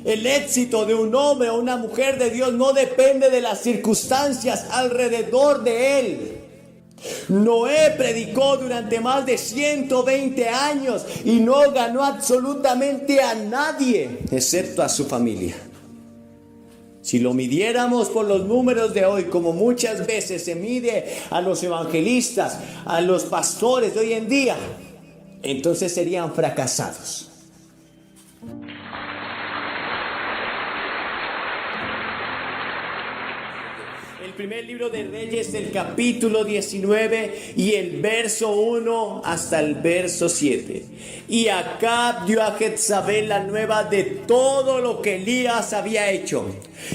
El éxito de un hombre o una mujer de Dios no depende de las circunstancias alrededor de él. Noé predicó durante más de 120 años y no ganó absolutamente a nadie, excepto a su familia. Si lo midiéramos por los números de hoy, como muchas veces se mide a los evangelistas, a los pastores de hoy en día, entonces serían fracasados. El primer libro de Reyes, el capítulo 19 y el verso 1 hasta el verso 7. Y Acab dio a Jezabel la nueva de todo lo que Elías había hecho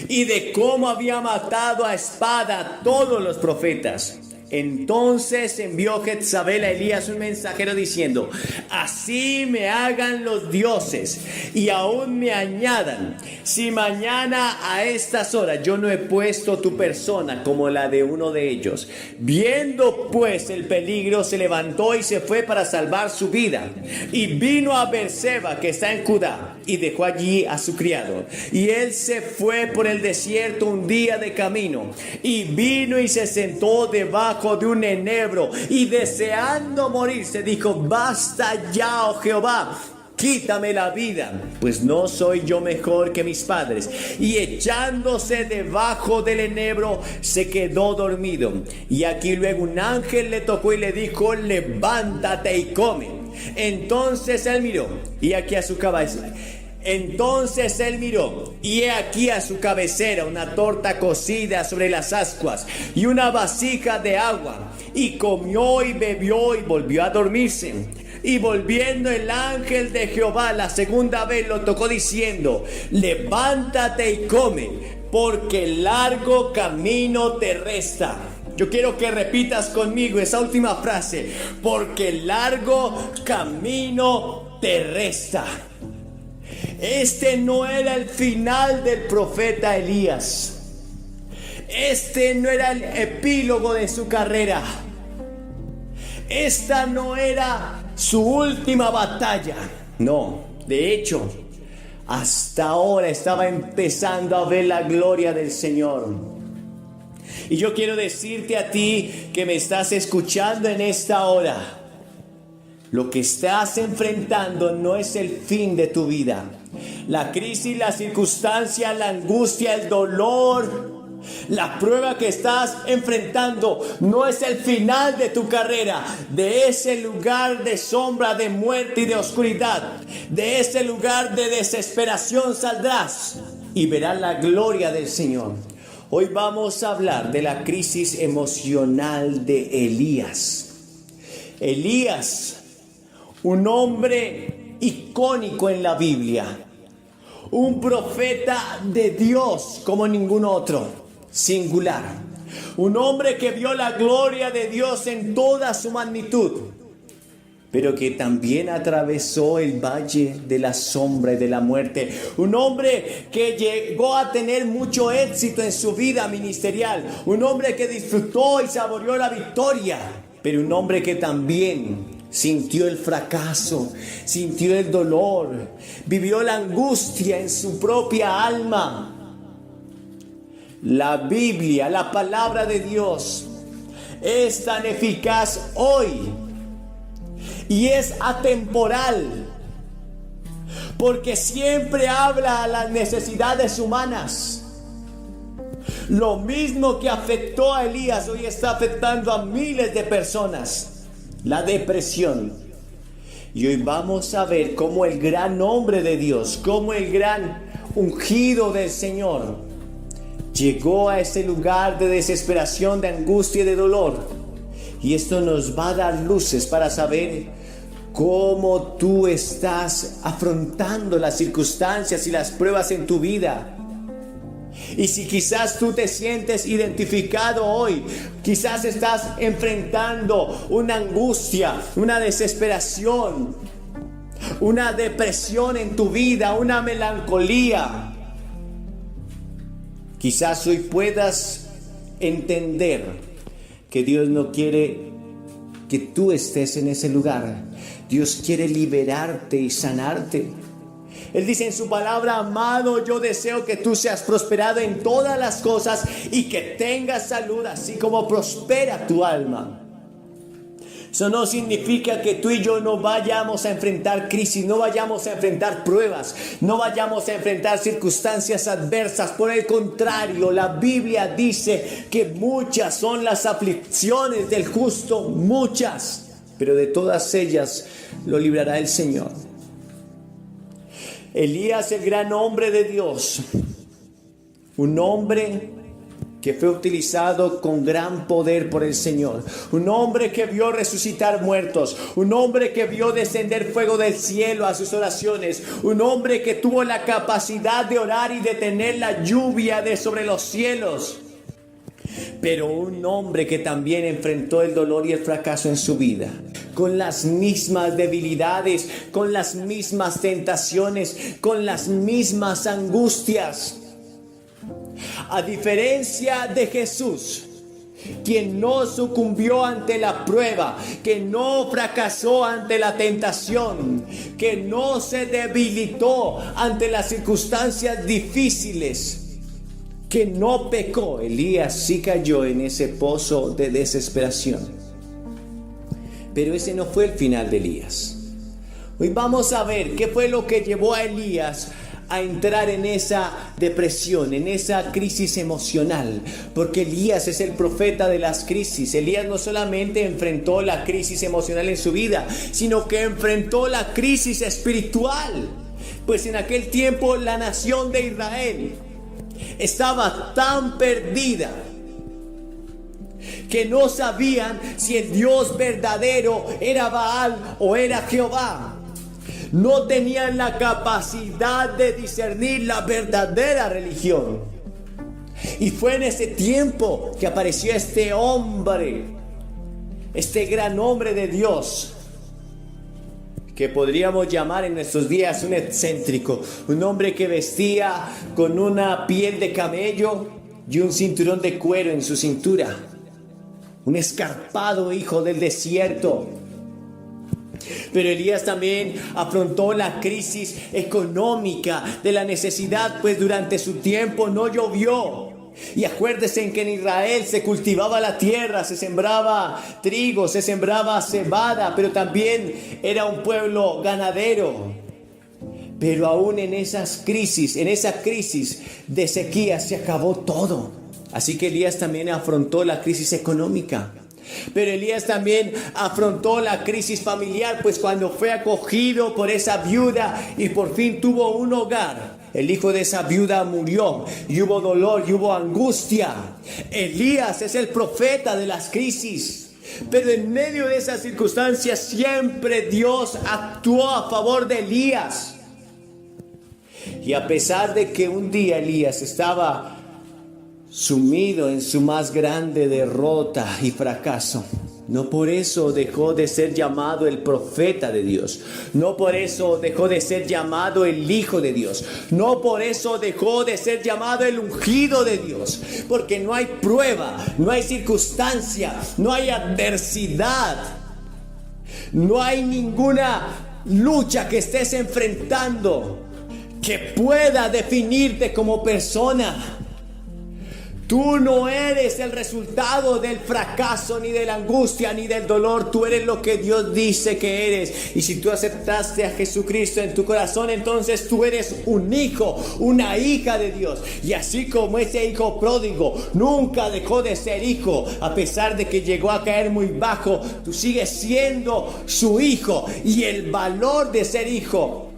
y de cómo había matado a espada a todos los profetas. Entonces envió Jezabel a Elías un mensajero diciendo: así me hagan los dioses y aún me añadan, si mañana a estas horas yo no he puesto tu persona como la de uno de ellos. Viendo pues el peligro, se levantó y se fue para salvar su vida. Y vino a Beerseba, que está en Judá, y dejó allí a su criado. Y él se fue por el desierto un día de camino, y vino y se sentó debajo de un enebro, y deseando morirse dijo: basta ya, oh Jehová, quítame la vida, pues no soy yo mejor que mis padres. Y echándose debajo del enebro se quedó dormido. Y aquí luego un ángel le tocó y le dijo: levántate y come. Entonces él miró, y aquí a su cabeza. Entonces él miró, y he aquí a su cabecera una torta cocida sobre las ascuas y una vasija de agua, y comió y bebió y volvió a dormirse. Y volviendo el ángel de Jehová la segunda vez lo tocó diciendo: levántate y come, porque largo camino te resta. Yo quiero que repitas conmigo esa última frase: porque largo camino te resta. Este no era el final del profeta Elías. Este no era el epílogo de su carrera. Esta no era su última batalla. No, de hecho, hasta ahora estaba empezando a ver la gloria del Señor. Y yo quiero decirte a ti que me estás escuchando en esta hora: lo que estás enfrentando no es el fin de tu vida. La crisis, la circunstancia, la angustia, el dolor, la prueba que estás enfrentando no es el final de tu carrera. De ese lugar de sombra, de muerte y de oscuridad, de ese lugar de desesperación saldrás y verás la gloria del Señor. Hoy vamos a hablar de la crisis emocional de Elías. Elías, un hombre icónico en la Biblia, un profeta de Dios como ningún otro, singular, un hombre que vio la gloria de Dios en toda su magnitud, pero que también atravesó el valle de la sombra y de la muerte, un hombre que llegó a tener mucho éxito en su vida ministerial, un hombre que disfrutó y saboreó la victoria, pero un hombre que también sintió el fracaso, sintió el dolor, vivió la angustia en su propia alma. La Biblia, la palabra de Dios, es tan eficaz hoy y es atemporal, porque siempre habla a las necesidades humanas. Lo mismo que afectó a Elías hoy está afectando a miles de personas. La depresión. Y hoy vamos a ver cómo el gran hombre de Dios, cómo el gran ungido del Señor llegó a ese lugar de desesperación, de angustia y de dolor. Y esto nos va a dar luces para saber cómo tú estás afrontando las circunstancias y las pruebas en tu vida. Y si quizás tú te sientes identificado hoy, quizás estás enfrentando una angustia, una desesperación, una depresión en tu vida, una melancolía. Quizás hoy puedas entender que Dios no quiere que tú estés en ese lugar. Dios quiere liberarte y sanarte. Él dice en su palabra: amado, yo deseo que tú seas prosperado en todas las cosas y que tengas salud, así como prospera tu alma. Eso no significa que tú y yo no vayamos a enfrentar crisis, no vayamos a enfrentar pruebas, no vayamos a enfrentar circunstancias adversas. Por el contrario, la Biblia dice que muchas son las aflicciones del justo, muchas, pero de todas ellas lo librará el Señor. Elías, el gran hombre de Dios, un hombre que fue utilizado con gran poder por el Señor, un hombre que vio resucitar muertos, un hombre que vio descender fuego del cielo a sus oraciones, un hombre que tuvo la capacidad de orar y de tener la lluvia de sobre los cielos, pero un hombre que también enfrentó el dolor y el fracaso en su vida, con las mismas debilidades, con las mismas tentaciones, con las mismas angustias. A diferencia de Jesús, quien no sucumbió ante la prueba, que no fracasó ante la tentación, que no se debilitó ante las circunstancias difíciles, que no pecó, Elías sí cayó en ese pozo de desesperación. Pero ese no fue el final de Elías. Hoy vamos a ver qué fue lo que llevó a Elías a entrar en esa depresión, en esa crisis emocional, porque Elías es el profeta de las crisis. Elías no solamente enfrentó la crisis emocional en su vida, sino que enfrentó la crisis espiritual, pues en aquel tiempo la nación de Israel estaba tan perdida que no sabían si el Dios verdadero era Baal o era Jehová. No tenían la capacidad de discernir la verdadera religión. Y fue en ese tiempo que apareció este hombre, este gran hombre de Dios, que podríamos llamar en nuestros días un excéntrico, un hombre que vestía con una piel de camello y un cinturón de cuero en su cintura, un escarpado hijo del desierto. Pero Elías también afrontó la crisis económica de la necesidad, pues durante su tiempo no llovió. Y acuérdense en que en Israel se cultivaba la tierra, se sembraba trigo, se sembraba cebada, pero también era un pueblo ganadero. Pero aún en esa crisis de sequía se acabó todo. Así que Elías también afrontó la crisis económica. Pero Elías también afrontó la crisis familiar, pues cuando fue acogido por esa viuda y por fin tuvo un hogar, el hijo de esa viuda murió y hubo dolor y hubo angustia. Elías es el profeta de las crisis, pero en medio de esas circunstancias siempre Dios actuó a favor de Elías. Y a pesar de que un día Elías estaba sumido en su más grande derrota y fracaso, no por eso dejó de ser llamado el profeta de Dios. No por eso dejó de ser llamado el Hijo de Dios. No por eso dejó de ser llamado el ungido de Dios. Porque no hay prueba, no hay circunstancia, no hay adversidad, no hay ninguna lucha que estés enfrentando que pueda definirte como persona. Tú no eres el resultado del fracaso, ni de la angustia, ni del dolor. Tú eres lo que Dios dice que eres. Y si tú aceptaste a Jesucristo en tu corazón, entonces tú eres un hijo, una hija de Dios. Y así como ese hijo pródigo nunca dejó de ser hijo, a pesar de que llegó a caer muy bajo, tú sigues siendo su hijo. Y el valor de ser hijo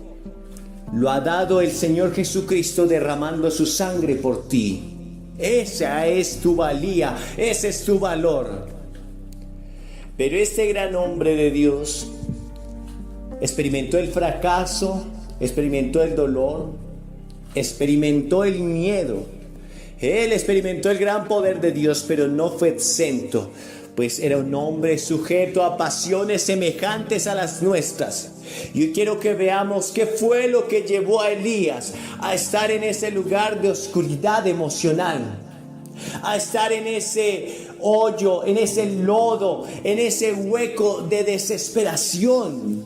lo ha dado el Señor Jesucristo derramando su sangre por ti. Esa es tu valía, ese es tu valor. Pero este gran hombre de Dios experimentó el fracaso, experimentó el dolor, experimentó el miedo. Él experimentó el gran poder de Dios, pero no fue exento, pues era un hombre sujeto a pasiones semejantes a las nuestras. Yo quiero que veamos qué fue lo que llevó a Elías a estar en ese lugar de oscuridad emocional, a estar en ese hoyo, en ese lodo, en ese hueco de desesperación.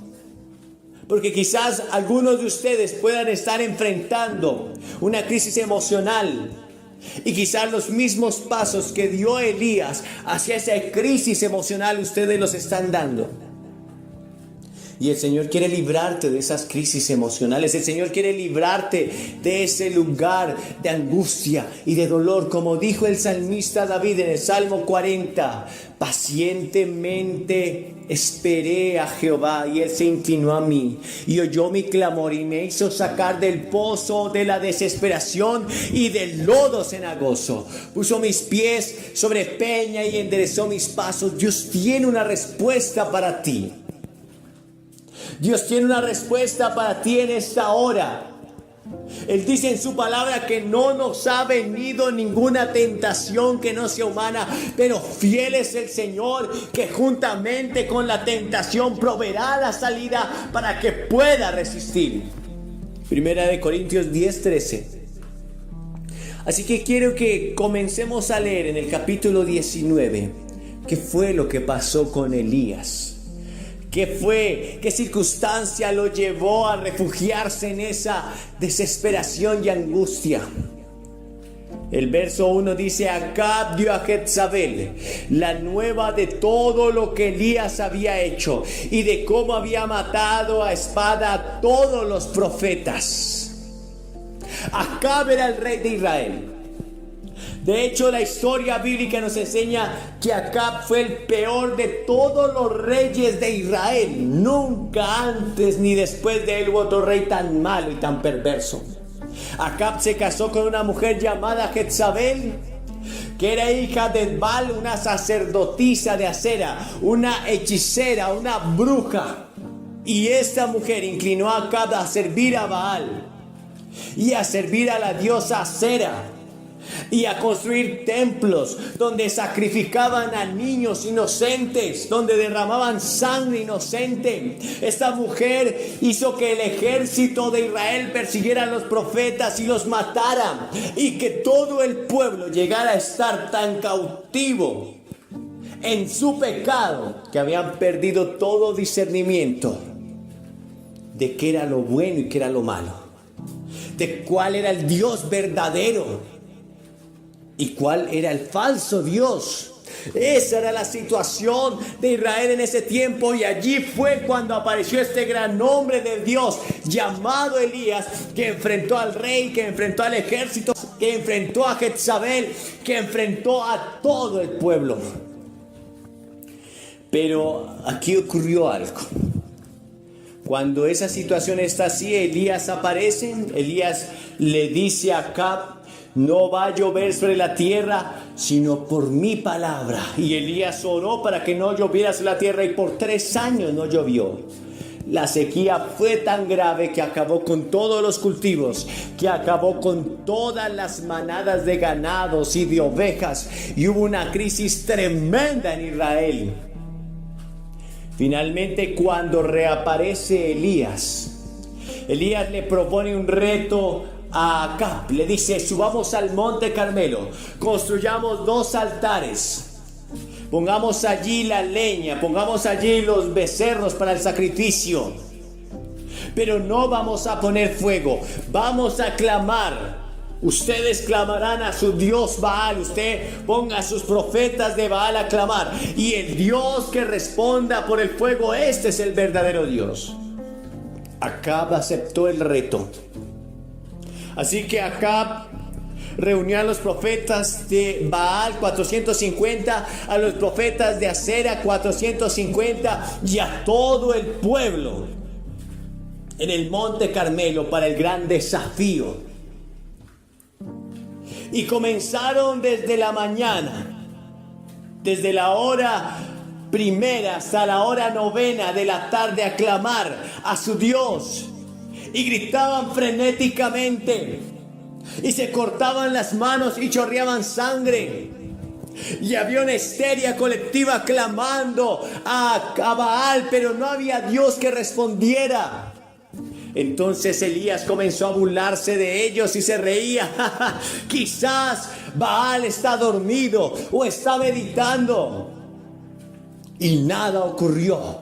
Porque quizás algunos de ustedes puedan estar enfrentando una crisis emocional. Y quizás los mismos pasos que dio Elías hacia esa crisis emocional ustedes los están dando. Y el Señor quiere librarte de esas crisis emocionales. El Señor quiere librarte de ese lugar de angustia y de dolor. Como dijo el salmista David en el Salmo 40. Pacientemente esperé a Jehová y Él se inclinó a mí. Y oyó mi clamor y me hizo sacar del pozo de la desesperación y del lodo cenagoso. Puso mis pies sobre peña y enderezó mis pasos. Dios tiene una respuesta para ti. Dios tiene una respuesta para ti en esta hora. Él dice en su palabra que no nos ha venido ninguna tentación que no sea humana, pero fiel es el Señor que juntamente con la tentación proveerá la salida para que pueda resistir. Primera de Corintios 10:13. Así que quiero que comencemos a leer en el capítulo 19 qué fue lo que pasó con Elías. ¿Qué circunstancia lo llevó a refugiarse en esa desesperación y angustia? El verso 1 dice: Acab dio a Jezabel la nueva de todo lo que Elías había hecho y de cómo había matado a espada a todos los profetas. Acab era el rey de Israel. De hecho, la historia bíblica nos enseña que Acab fue el peor de todos los reyes de Israel. Nunca antes ni después de él hubo otro rey tan malo y tan perverso. Acab se casó con una mujer llamada Jezabel, que era hija de Baal, una sacerdotisa de Acera, una hechicera, una bruja. Y esta mujer inclinó a Acab a servir a Baal y a servir a la diosa Acera y a construir templos donde sacrificaban a niños inocentes, donde derramaban sangre inocente. Esta mujer hizo que el ejército de Israel persiguiera a los profetas y los matara, y que todo el pueblo llegara a estar tan cautivo en su pecado que habían perdido todo discernimiento de qué era lo bueno y qué era lo malo, de cuál era el Dios verdadero y cuál era el falso Dios. Esa era la situación de Israel en ese tiempo, y allí fue cuando apareció este gran hombre de Dios llamado Elías, que enfrentó al rey, que enfrentó al ejército, que enfrentó a Jezabel, que enfrentó a todo el pueblo. Pero aquí ocurrió algo. Cuando esa situación está así, Elías aparece. Elías le dice a Acab: no va a llover sobre la tierra, sino por mi palabra. Y Elías oró para que no lloviera sobre la tierra, y por 3 años no llovió. La sequía fue tan grave que acabó con todos los cultivos, que acabó con todas las manadas de ganados y de ovejas, y hubo una crisis tremenda en Israel. Finalmente, cuando reaparece Elías le propone un reto a Acab. Le dice: subamos al monte Carmelo, construyamos 2 altares, pongamos allí la leña, pongamos allí los becerros para el sacrificio, pero no vamos a poner fuego, vamos a clamar. Ustedes clamarán a su Dios Baal. Usted ponga a sus profetas de Baal a clamar, y el Dios que responda por el fuego, este es el verdadero Dios. Acab aceptó el reto. Así que Acab reunió a los profetas de Baal 450, a los profetas de Acera 450, y a todo el pueblo en el monte Carmelo para el gran desafío. Y comenzaron desde la mañana, desde la hora primera hasta la hora 9 de la tarde, a clamar a su Dios. Y gritaban frenéticamente, y se cortaban las manos y chorreaban sangre. Y había una histeria colectiva clamando a Baal, pero no había Dios que respondiera. Entonces Elías comenzó a burlarse de ellos y se reía. Quizás Baal está dormido o está meditando. Y nada ocurrió.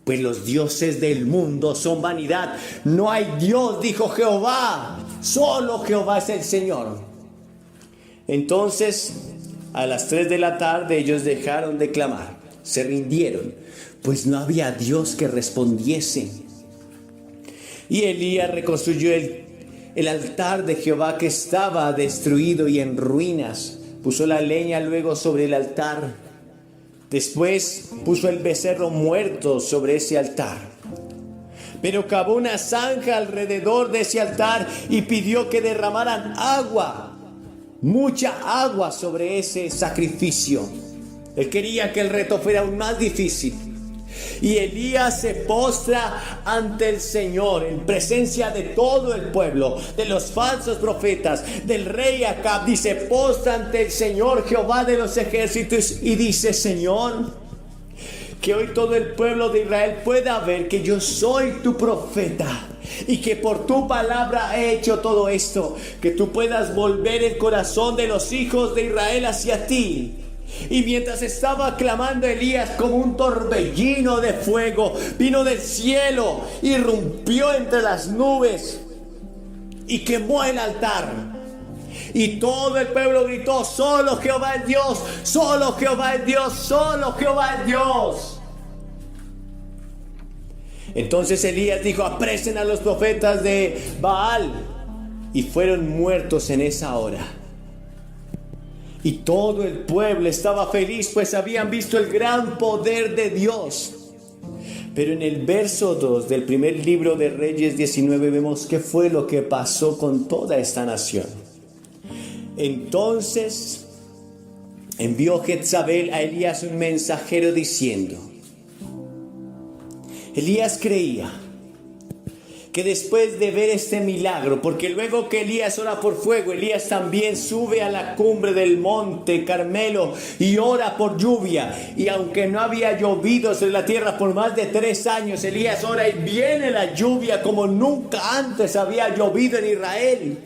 pues los dioses del mundo son vanidad. No hay Dios, dijo Jehová, solo Jehová es el Señor. Entonces, a las 3 de la tarde ellos dejaron de clamar, se rindieron, pues no había Dios que respondiese. Y Elías reconstruyó el altar de Jehová que estaba destruido y en ruinas. Puso la leña luego sobre el altar. Después puso el becerro muerto sobre ese altar. Pero cavó una zanja alrededor de ese altar y pidió que derramaran agua, mucha agua sobre ese sacrificio. Él quería que el reto fuera aún más difícil. Y Elías se postra ante el Señor en presencia de todo el pueblo, de los falsos profetas, del rey Acab. Dice, postra ante el Señor Jehová de los ejércitos y dice, Señor, que hoy todo el pueblo de Israel pueda ver que yo soy tu profeta y que por tu palabra he hecho todo esto, que tú puedas volver el corazón de los hijos de Israel hacia ti. Y mientras estaba clamando Elías, como un torbellino de fuego vino del cielo, irrumpió entre las nubes y quemó el altar. Y todo el pueblo gritó, solo Jehová es Dios, solo Jehová es Dios, solo Jehová es Dios. Entonces Elías dijo, apresen a los profetas de Baal. Y fueron muertos en esa hora. Y todo el pueblo estaba feliz, pues habían visto el gran poder de Dios. Pero en el verso 2 del primer libro de Reyes 19 vemos qué fue lo que pasó con toda esta nación. Entonces envió Jezabel a Elías un mensajero diciendo, Elías creía que después de ver este milagro, porque luego que Elías ora por fuego, Elías también sube a la cumbre del monte Carmelo y ora por lluvia. Y aunque no había llovido sobre la tierra por más de 3 años, Elías ora y viene la lluvia como nunca antes había llovido en Israel.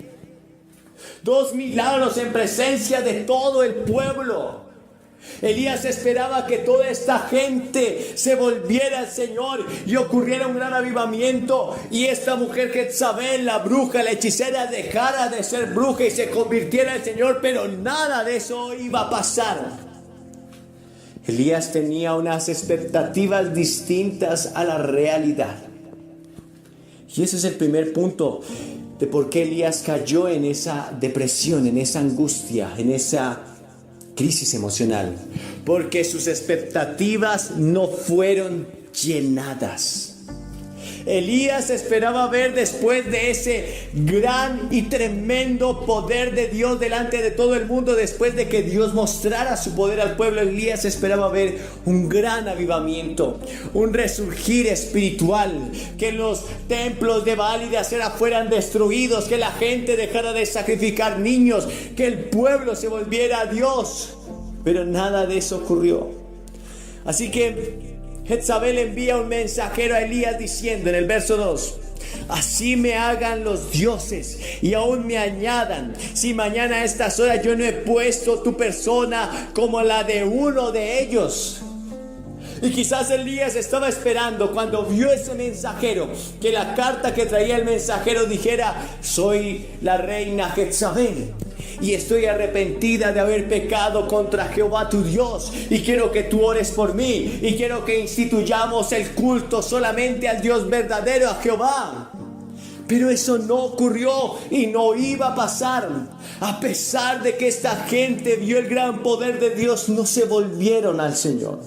2 milagros en presencia de todo el pueblo. Elías esperaba que toda esta gente se volviera al Señor y ocurriera un gran avivamiento, y esta mujer Jezabel, la bruja, la hechicera, dejara de ser bruja y se convirtiera al Señor, pero nada de eso iba a pasar. Elías tenía unas expectativas distintas a la realidad, y ese es el primer punto de por qué Elías cayó en esa depresión, en esa angustia, en esa crisis emocional, porque sus expectativas no fueron llenadas. Elías esperaba ver después de ese gran y tremendo poder de Dios delante de todo el mundo, después de que Dios mostrara su poder al pueblo, Elías esperaba ver un gran avivamiento, un resurgir espiritual, que los templos de Baal y de Acera fueran destruidos, que la gente dejara de sacrificar niños, que el pueblo se volviera a Dios. Pero nada de eso ocurrió. Así que Jezabel envía un mensajero a Elías diciendo en el verso 2: así me hagan los dioses y aún me añadan, si mañana a estas horas yo no he puesto tu persona como la de uno de ellos. Y quizás Elías estaba esperando, cuando vio ese mensajero, que la carta que traía el mensajero dijera: soy la reina Jezabel y estoy arrepentida de haber pecado contra Jehová tu Dios, y quiero que tú ores por mí, y quiero que instituyamos el culto solamente al Dios verdadero, a Jehová. Pero eso no ocurrió y no iba a pasar. A pesar de que esta gente vio el gran poder de Dios, no se volvieron al Señor.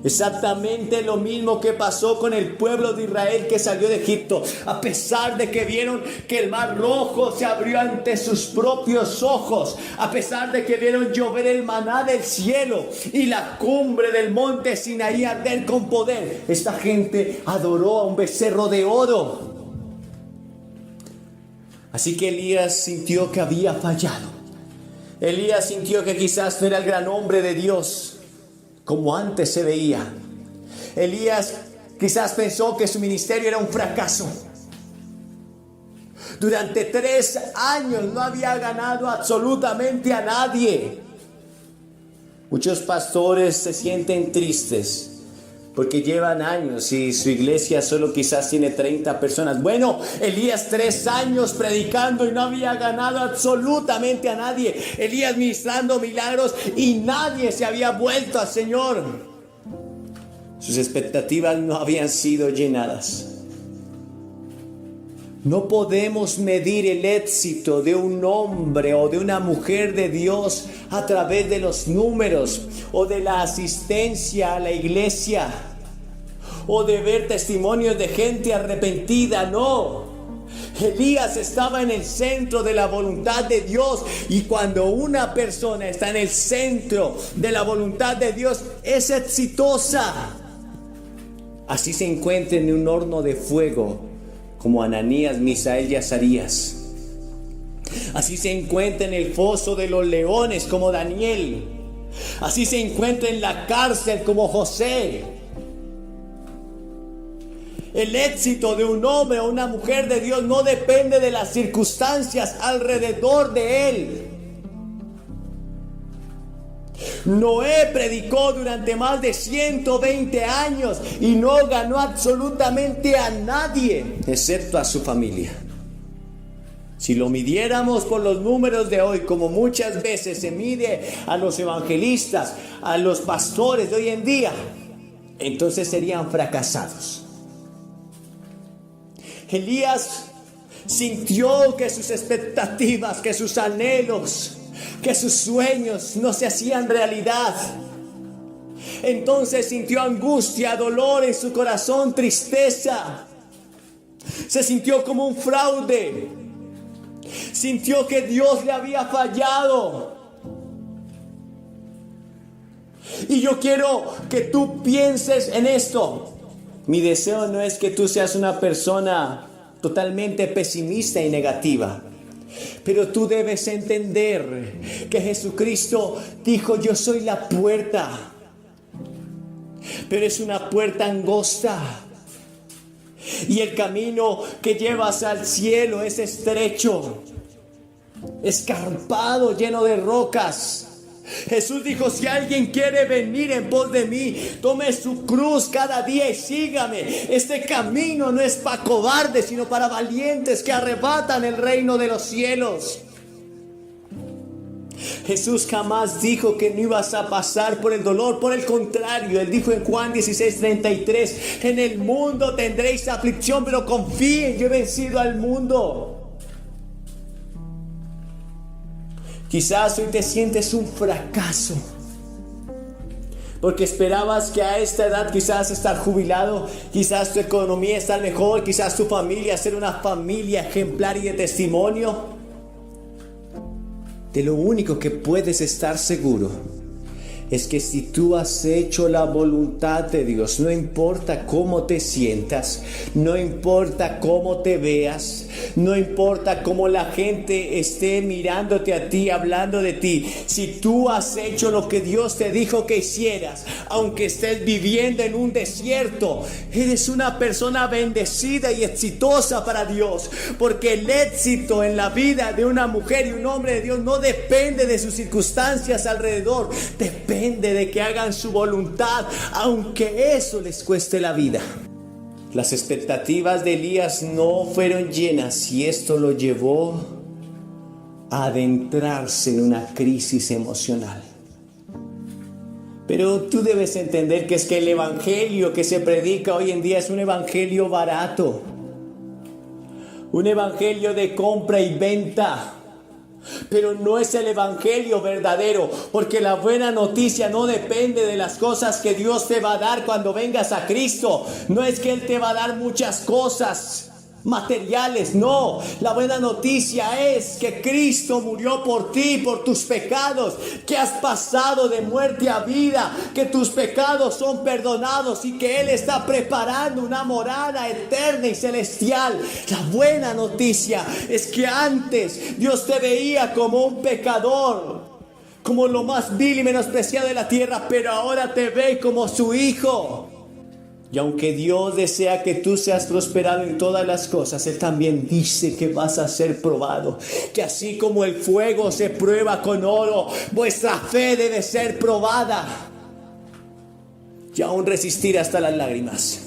Exactamente lo mismo que pasó con el pueblo de Israel que salió de Egipto. A pesar de que vieron que el mar rojo se abrió ante sus propios ojos, a pesar de que vieron llover el maná del cielo y la cumbre del monte Sinaí arder con poder, esta gente adoró a un becerro de oro. Así que Elías sintió que había fallado. Elías sintió que quizás no era el gran hombre de Dios como antes se veía. Elías quizás pensó que su ministerio era un fracaso. Durante 3 años no había ganado absolutamente a nadie. Muchos pastores se sienten tristes porque llevan años y su iglesia solo quizás tiene 30 personas. Bueno, Elías 3 años predicando y no había ganado absolutamente a nadie. Elías ministrando milagros y nadie se había vuelto al Señor. Sus expectativas no habían sido llenadas. No podemos medir el éxito de un hombre o de una mujer de Dios a través de los números o de la asistencia a la iglesia o de ver testimonios de gente arrepentida. No. Elías estaba en el centro de la voluntad de Dios, y cuando una persona está en el centro de la voluntad de Dios es exitosa. Así se encuentra en un horno de fuego como Ananías, Misael y Azarías. Así se encuentra en el foso de los leones como Daniel. Así se encuentra en la cárcel como José. El éxito de un hombre o una mujer de Dios no depende de las circunstancias alrededor de él. Noé predicó durante más de 120 años y no ganó absolutamente a nadie, excepto a su familia. Si lo midiéramos por los números de hoy, como muchas veces se mide a los evangelistas, a los pastores de hoy en día, entonces serían fracasados. Elías sintió que sus expectativas, que sus anhelos, que sus sueños no se hacían realidad. Entonces sintió angustia, dolor en su corazón, tristeza. Se sintió como un fraude. Sintió que Dios le había fallado. Y yo quiero que tú pienses en esto. Mi deseo no es que tú seas una persona totalmente pesimista y negativa. Pero tú debes entender que Jesucristo dijo: yo soy la puerta. Pero es una puerta angosta. Y el camino que llevas al cielo es estrecho, escarpado, lleno de rocas. Jesús dijo: si alguien quiere venir en pos de mí, tome su cruz cada día y sígame. Este camino no es para cobardes, sino para valientes que arrebatan el reino de los cielos. Jesús jamás dijo que no ibas a pasar por el dolor. Por el contrario, Él dijo en Juan 16:33: en el mundo tendréis aflicción, pero confíen, yo he vencido al mundo. Quizás hoy te sientes un fracaso porque esperabas que a esta edad quizás estar jubilado, quizás tu economía estar mejor, quizás tu familia ser una familia ejemplar y de testimonio. De lo único que puedes estar seguro es que si tú has hecho la voluntad de Dios, no importa cómo te sientas, no importa cómo te veas, no importa cómo la gente esté mirándote a ti, hablando de ti, si tú has hecho lo que Dios te dijo que hicieras, aunque estés viviendo en un desierto, eres una persona bendecida y exitosa para Dios, porque el éxito en la vida de una mujer y un hombre de Dios no depende de sus circunstancias alrededor, depende de que hagan su voluntad, aunque eso les cueste la vida. Las expectativas de Elías no fueron llenas y esto lo llevó a adentrarse en una crisis emocional. Pero tú debes entender que es que el evangelio que se predica hoy en día es un evangelio barato, un evangelio de compra y venta. Pero no es el evangelio verdadero, porque la buena noticia no depende de las cosas que Dios te va a dar cuando vengas a Cristo. No es que Él te va a dar muchas cosas materiales, no. La buena noticia es que Cristo murió por ti, por tus pecados, que has pasado de muerte a vida, que tus pecados son perdonados y que Él está preparando una morada eterna y celestial. La buena noticia es que antes Dios te veía como un pecador, como lo más vil y menospreciado de la tierra, pero ahora te ve como su hijo. Y aunque Dios desea que tú seas prosperado en todas las cosas, Él también dice que vas a ser probado. Que así como el fuego se prueba con oro, vuestra fe debe ser probada. y aún resistir hasta las lágrimas.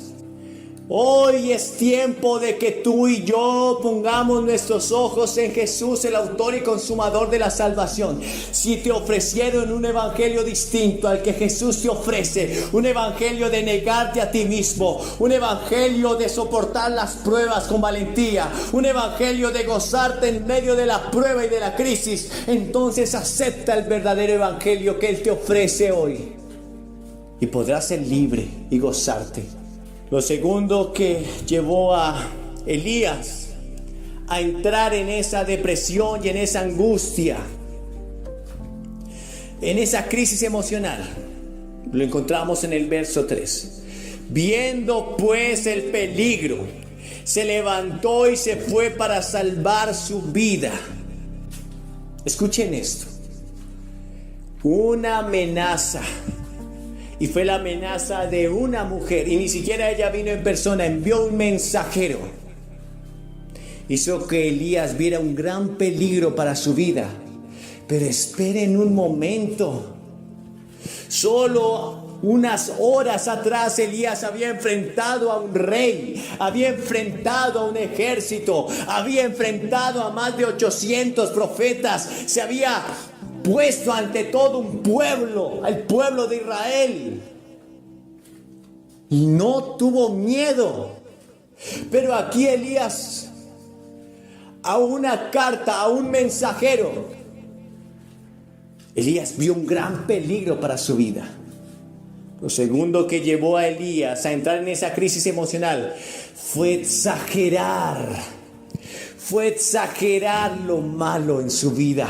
Hoy es tiempo de que tú y yo pongamos nuestros ojos en Jesús, el autor y consumador de la salvación. Si te ofrecieron un evangelio distinto al que Jesús te ofrece, un evangelio de negarte a ti mismo, un evangelio de soportar las pruebas con valentía, un evangelio de gozarte en medio de la prueba y de la crisis, entonces acepta el verdadero evangelio que Él te ofrece hoy y podrás ser libre y gozarte. Lo segundo que llevó a Elías a entrar en esa depresión y en esa angustia, en esa crisis emocional, lo encontramos en el verso 3. Viendo pues el peligro, se levantó y se fue para salvar su vida. Escuchen esto. Una amenaza. Y fue la amenaza de una mujer, y ni siquiera ella vino en persona, envió un mensajero. Hizo que Elías viera un gran peligro para su vida. Pero esperen un momento. Solo unas horas atrás Elías había enfrentado a un rey, había enfrentado a un ejército, había enfrentado a más de 800 profetas, se había puesto ante todo un pueblo, el pueblo de Israel, y no tuvo miedo. Pero aquí Elías, a una carta, a un mensajero, Elías vio un gran peligro para su vida. Lo segundo que llevó a Elías a entrar en esa crisis emocional fue exagerar lo malo en su vida.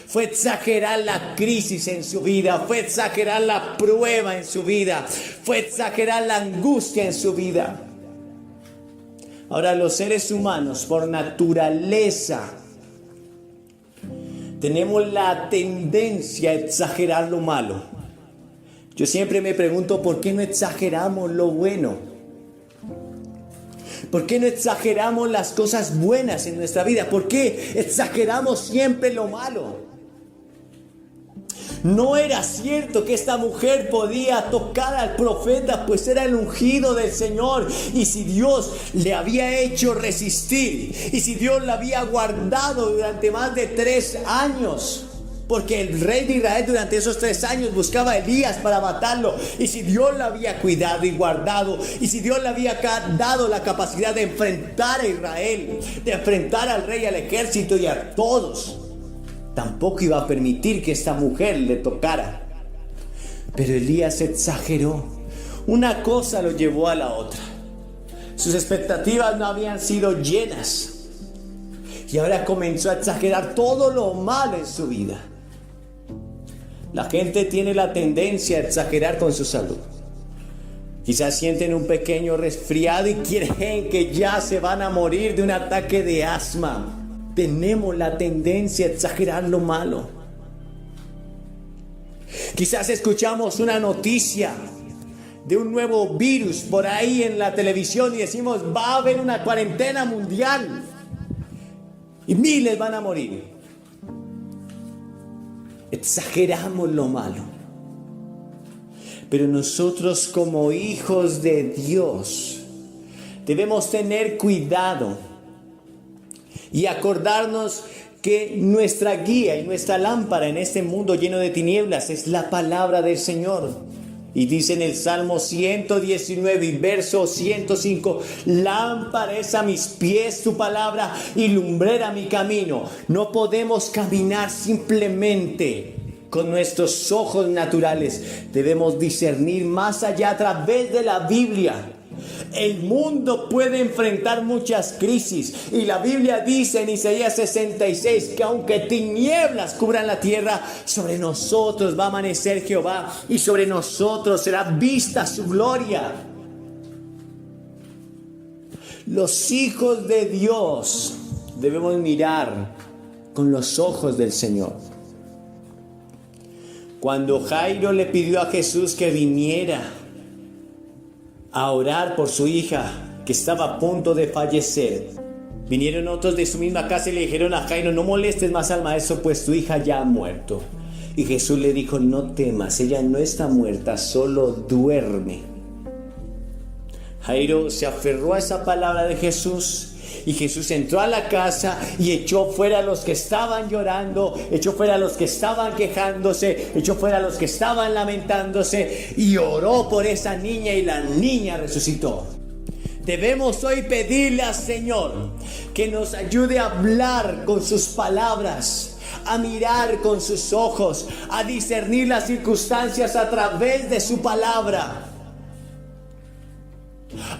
Fue exagerar la crisis en su vida, fue exagerar la prueba en su vida, fue exagerar la angustia en su vida. Ahora, los seres humanos, por naturaleza, tenemos la tendencia a exagerar lo malo. Yo siempre me pregunto, ¿por qué no exageramos lo bueno? ¿Por qué no exageramos las cosas buenas en nuestra vida? ¿Por qué exageramos siempre lo malo? No era cierto que esta mujer podía tocar al profeta, pues era el ungido del Señor. Y si Dios le había hecho resistir, y si Dios la había guardado durante más de 3 años, porque el rey de Israel durante esos 3 años buscaba a Elías para matarlo, y si Dios la había cuidado y guardado, y si Dios le había dado la capacidad de enfrentar a Israel, de enfrentar al rey, al ejército y a todos, tampoco iba a permitir que esta mujer le tocara. Pero Elías exageró. Una cosa lo llevó a la otra. Sus expectativas no habían sido llenas, y ahora comenzó a exagerar todo lo malo en su vida. La gente tiene la tendencia a exagerar con su salud. Quizás sienten un pequeño resfriado y creen que ya se van a morir de un ataque de asma. Tenemos la tendencia a exagerar lo malo. Quizás escuchamos una noticia de un nuevo virus por ahí en la televisión y decimos, va a haber una cuarentena mundial y miles van a morir. Exageramos lo malo. Pero nosotros, como hijos de Dios, debemos tener cuidado y acordarnos que nuestra guía y nuestra lámpara en este mundo lleno de tinieblas es la palabra del Señor. Y dice en el Salmo 119 y verso 105, lámpara es a mis pies tu palabra y lumbrera mi camino. No podemos caminar simplemente con nuestros ojos naturales. Debemos discernir más allá a través de la Biblia. El mundo puede enfrentar muchas crisis, y la Biblia dice en Isaías 66 que aunque tinieblas cubran la tierra, sobre nosotros va a amanecer Jehová y sobre nosotros será vista su gloria. Los hijos de Dios debemos mirar con los ojos del Señor. Cuando Jairo le pidió a Jesús que viniera a orar por su hija que estaba a punto de fallecer, vinieron otros de su misma casa y le dijeron a Jairo, no molestes más al maestro, pues tu hija ya ha muerto. Y Jesús le dijo: no temas, ella no está muerta, solo duerme. Jairo se aferró a esa palabra de Jesús. Y Jesús entró a la casa y echó fuera a los que estaban llorando, echó fuera a los que estaban quejándose, echó fuera a los que estaban lamentándose, y oró por esa niña, y la niña resucitó. Debemos hoy pedirle al Señor que nos ayude a hablar con sus palabras, a mirar con sus ojos, a discernir las circunstancias a través de su palabra,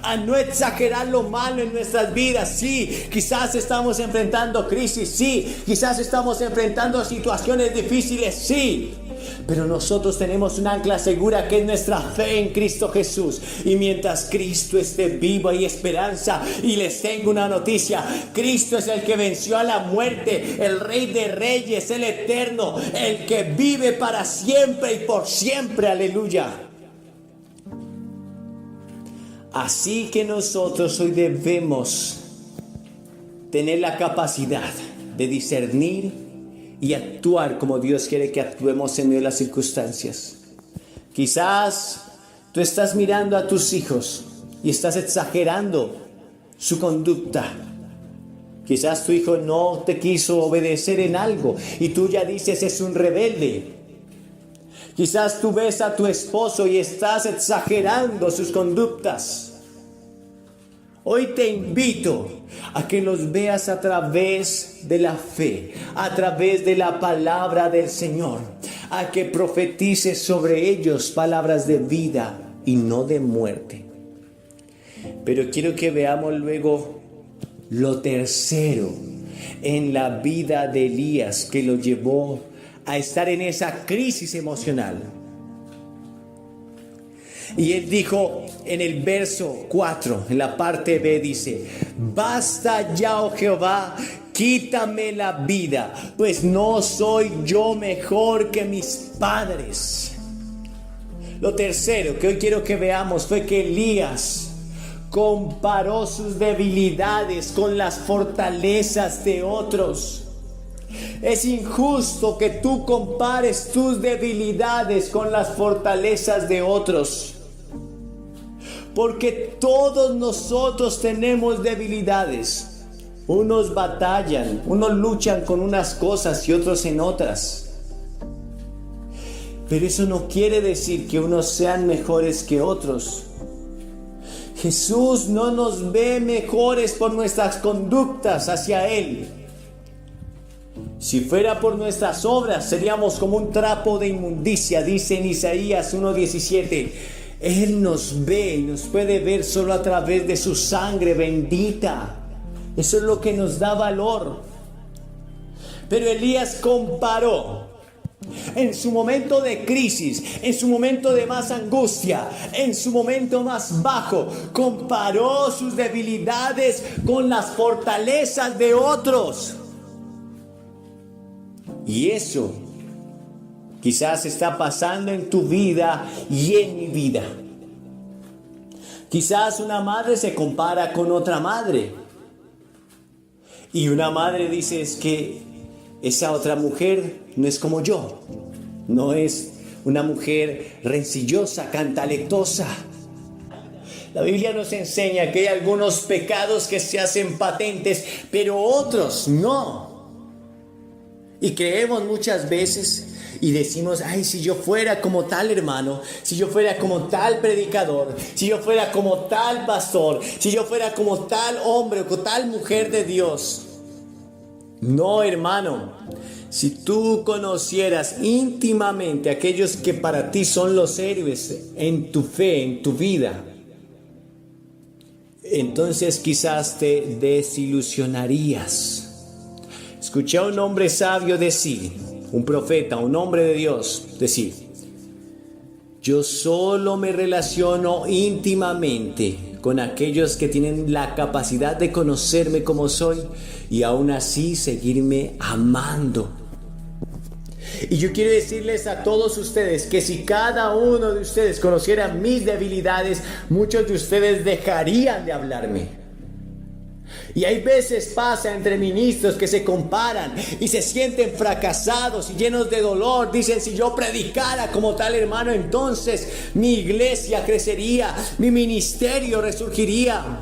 a no exagerar lo malo en nuestras vidas. Sí, quizás estamos enfrentando crisis, sí, quizás estamos enfrentando situaciones difíciles, sí, pero nosotros tenemos un ancla segura que es nuestra fe en Cristo Jesús. Y mientras Cristo esté vivo hay esperanza. Y les tengo una noticia: Cristo es el que venció a la muerte, el Rey de Reyes, el Eterno, el que vive para siempre y por siempre. Aleluya. Así que nosotros hoy debemos tener la capacidad de discernir y actuar como Dios quiere que actuemos en medio de las circunstancias. Quizás tú estás mirando a tus hijos y estás exagerando su conducta. Quizás tu hijo no te quiso obedecer en algo y tú ya dices: es un rebelde. Quizás tú ves a tu esposo y estás exagerando sus conductas. Hoy te invito a que los veas a través de la fe, a través de la palabra del Señor, a que profetices sobre ellos palabras de vida y no de muerte. Pero quiero que veamos luego lo tercero en la vida de Elías que lo llevó a estar en esa crisis emocional. Y él dijo en el verso 4, en la parte B, dice: basta ya, oh Jehová, quítame la vida, pues no soy yo mejor que mis padres. Lo tercero que hoy quiero que veamos fue que Elías comparó sus debilidades con las fortalezas de otros. Es injusto que tú compares tus debilidades con las fortalezas de otros, porque todos nosotros tenemos debilidades. Unos batallan, unos luchan con unas cosas y otros en otras. Pero eso no quiere decir que unos sean mejores que otros. Jesús no nos ve mejores por nuestras conductas hacia Él. Si fuera por nuestras obras, seríamos como un trapo de inmundicia, dice en Isaías 1:17. Él nos ve y nos puede ver solo a través de su sangre bendita. Eso es lo que nos da valor. Pero Elías comparó en su momento de crisis, en su momento de más angustia, en su momento más bajo, comparó sus debilidades con las fortalezas de otros. Y eso quizás está pasando en tu vida y en mi vida. Quizás una madre se compara con otra madre. Y una madre dice: es que esa otra mujer no es como yo. No es una mujer rencillosa, cantaletosa. La Biblia nos enseña que hay algunos pecados que se hacen patentes, pero otros no. Y creemos muchas veces y decimos: ay, si yo fuera como tal hermano, si yo fuera como tal predicador, si yo fuera como tal pastor, si yo fuera como tal hombre o como tal mujer de Dios. No, hermano. Si tú conocieras íntimamente a aquellos que para ti son los héroes en tu fe, en tu vida, entonces quizás te desilusionarías. Escuché a un hombre sabio decir, un profeta, un hombre de Dios, decir: yo solo me relaciono íntimamente con aquellos que tienen la capacidad de conocerme como soy y aún así seguirme amando. Y yo quiero decirles a todos ustedes que si cada uno de ustedes conociera mis debilidades, muchos de ustedes dejarían de hablarme. Y hay veces pasa entre ministros que se comparan y se sienten fracasados y llenos de dolor. Dicen, si yo predicara como tal hermano, entonces mi iglesia crecería, mi ministerio resurgiría.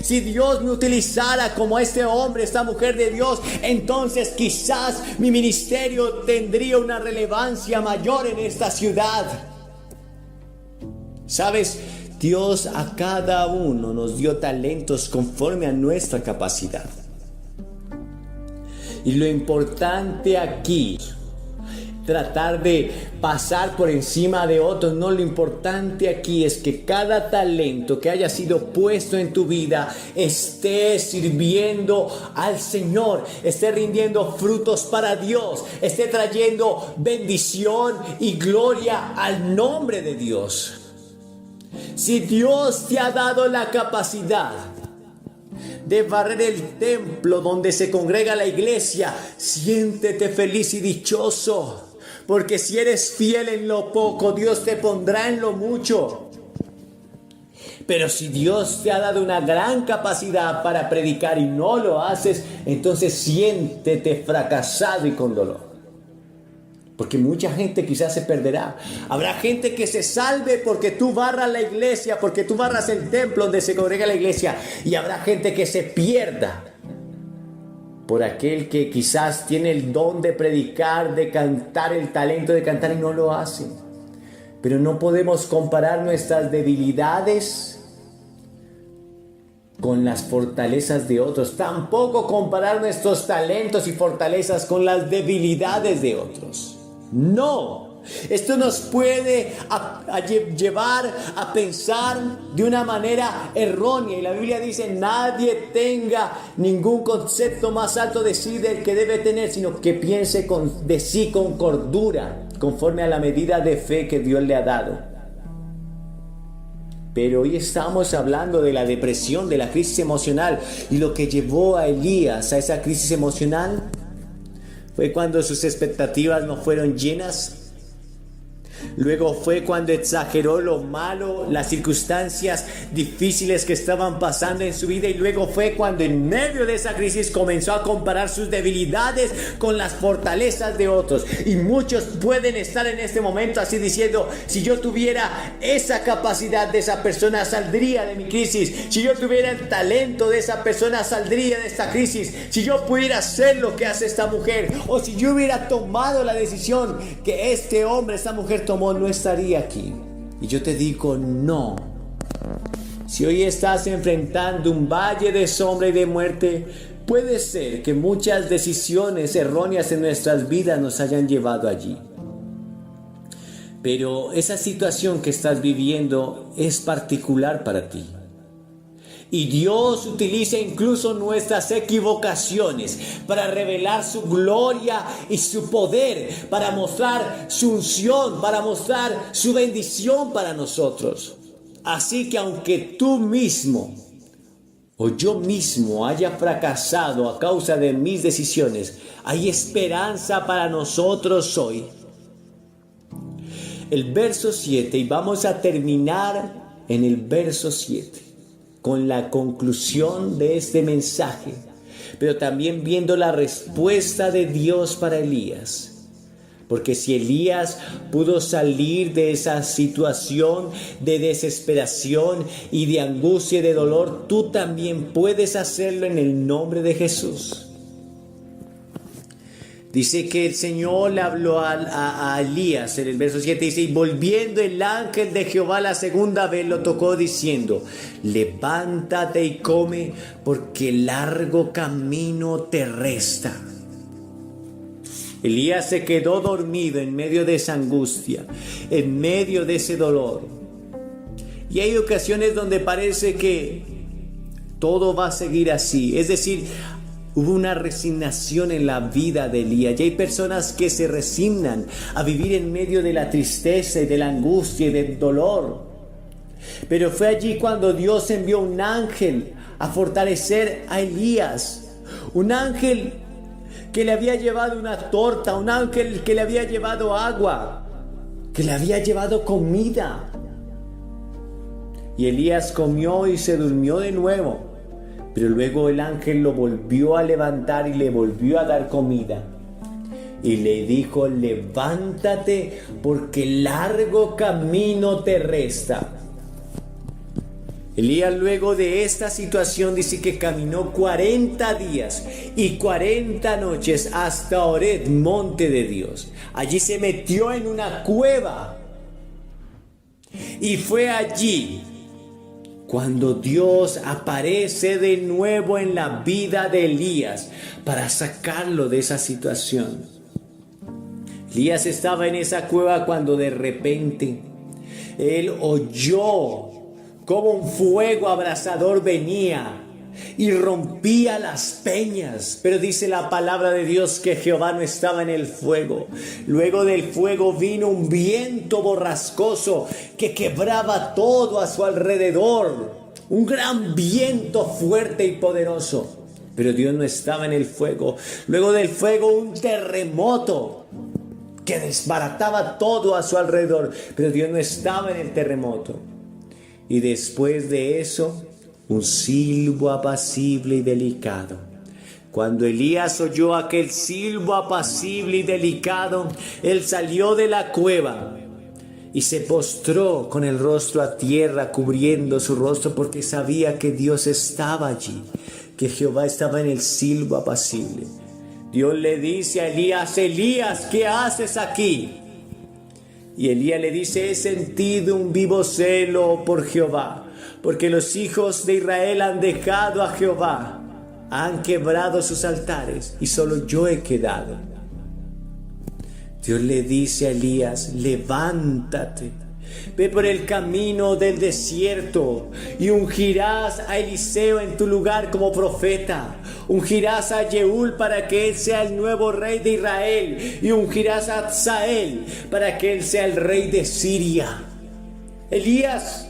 Si Dios me utilizara como este hombre, esta mujer de Dios, entonces quizás mi ministerio tendría una relevancia mayor en esta ciudad. ¿Sabes? Dios a cada uno nos dio talentos conforme a nuestra capacidad. Y lo importante aquí, tratar de pasar por encima de otros, no, lo importante aquí es que cada talento que haya sido puesto en tu vida esté sirviendo al Señor, esté rindiendo frutos para Dios, esté trayendo bendición y gloria al nombre de Dios. Si Dios te ha dado la capacidad de barrer el templo donde se congrega la iglesia, siéntete feliz y dichoso, porque si eres fiel en lo poco, Dios te pondrá en lo mucho. Pero si Dios te ha dado una gran capacidad para predicar y no lo haces, entonces siéntete fracasado y con dolor. Porque mucha gente quizás se perderá. Habrá gente que se salve porque tú barras la iglesia, porque tú barras el templo donde se congrega la iglesia. Y habrá gente que se pierda por aquel que quizás tiene el don de predicar, de cantar, el talento de cantar y no lo hace. Pero no podemos comparar nuestras debilidades con las fortalezas de otros. Tampoco comparar nuestros talentos y fortalezas con las debilidades de otros. No, esto nos puede llevar a pensar de una manera errónea. Y la Biblia dice, nadie tenga ningún concepto más alto de sí del que debe tener, sino que piense de sí con cordura, conforme a la medida de fe que Dios le ha dado. Pero hoy estamos hablando de la depresión, de la crisis emocional. Y lo que llevó a Elías a esa crisis emocional fue cuando sus expectativas no fueron llenas. Luego fue cuando exageró lo malo, las circunstancias difíciles que estaban pasando en su vida. Y luego fue cuando en medio de esa crisis comenzó a comparar sus debilidades con las fortalezas de otros. Y muchos pueden estar en este momento así diciendo, si yo tuviera esa capacidad de esa persona, saldría de mi crisis. Si yo tuviera el talento de esa persona, saldría de esta crisis. Si yo pudiera hacer lo que hace esta mujer, o si yo hubiera tomado la decisión que este hombre, esta mujer tomó, no estaría aquí. Y yo te digo, no. Si hoy estás enfrentando un valle de sombra y de muerte, puede ser que muchas decisiones erróneas en nuestras vidas nos hayan llevado allí. Pero esa situación que estás viviendo es particular para ti. Y Dios utiliza incluso nuestras equivocaciones para revelar su gloria y su poder, para mostrar su unción, para mostrar su bendición para nosotros. Así que aunque tú mismo o yo mismo haya fracasado a causa de mis decisiones, hay esperanza para nosotros hoy. El verso 7, y vamos a terminar en el verso 7. Con la conclusión de este mensaje, pero también viendo la respuesta de Dios para Elías. Porque si Elías pudo salir de esa situación de desesperación y de angustia y de dolor, tú también puedes hacerlo en el nombre de Jesús. Dice que el Señor le habló a Elías en el verso 7, dice, y volviendo el ángel de Jehová la segunda vez lo tocó diciendo, levántate y come, porque largo camino te resta. Elías se quedó dormido en medio de esa angustia, en medio de ese dolor. Y hay ocasiones donde parece que todo va a seguir así, es decir, hubo una resignación en la vida de Elías. Y hay personas que se resignan a vivir en medio de la tristeza y de la angustia y del dolor. Pero fue allí cuando Dios envió un ángel a fortalecer a Elías. Un ángel que le había llevado una torta, un ángel que le había llevado agua, que le había llevado comida. Y Elías comió y se durmió de nuevo. Pero luego el ángel lo volvió a levantar y le volvió a dar comida. Y le dijo: levántate, porque largo camino te resta. Elías, luego de esta situación, dice que caminó 40 días y 40 noches hasta Horeb, monte de Dios. Allí se metió en una cueva. Y fue allí cuando Dios aparece de nuevo en la vida de Elías para sacarlo de esa situación. Elías estaba en esa cueva cuando de repente él oyó como un fuego abrasador venía y rompía las peñas. Pero dice la palabra de Dios que Jehová no estaba en el fuego. Luego del fuego vino un viento borrascoso que quebraba todo a su alrededor. Un gran viento fuerte y poderoso. Pero Dios no estaba en el fuego. Luego del fuego un terremoto que desbarataba todo a su alrededor. Pero Dios no estaba en el terremoto. Y después de eso, un silbo apacible y delicado. Cuando Elías oyó aquel silbo apacible y delicado, él salió de la cueva y se postró con el rostro a tierra, cubriendo su rostro, porque sabía que Dios estaba allí, que Jehová estaba en el silbo apacible. Dios le dice a Elías: Elías, ¿qué haces aquí? Y Elías le dice: he sentido un vivo celo por Jehová, porque los hijos de Israel han dejado a Jehová, han quebrado sus altares y solo yo he quedado. Dios le dice a Elías: levántate, ve por el camino del desierto y ungirás a Eliseo en tu lugar como profeta. Ungirás a Jeúl para que él sea el nuevo rey de Israel, y ungirás a Hazael para que él sea el rey de Siria. Elías,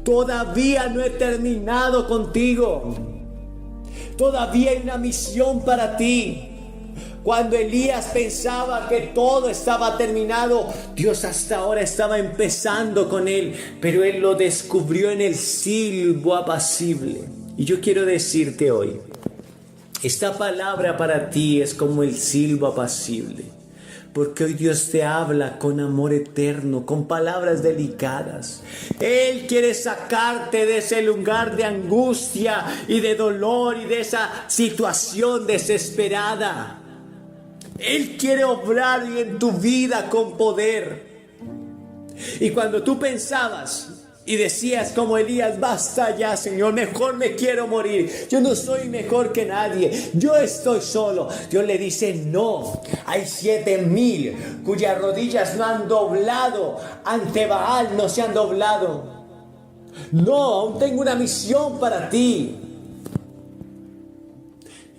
todavía no he terminado contigo. Todavía hay una misión para ti. Cuando Elías pensaba que todo estaba terminado, Dios hasta ahora estaba empezando con él, pero él lo descubrió en el silbo apacible. Y yo quiero decirte hoy, esta palabra para ti es como el silbo apacible, porque hoy Dios te habla con amor eterno, con palabras delicadas. Él quiere sacarte de ese lugar de angustia y de dolor y de esa situación desesperada. Él quiere obrar en tu vida con poder. Y cuando tú pensabas y decías como Elías: basta ya, Señor, mejor me quiero morir, yo no soy mejor que nadie, yo estoy solo. Dios le dice: no, hay 7,000 cuyas rodillas no han doblado ante Baal, no se han doblado. No, aún tengo una misión para ti.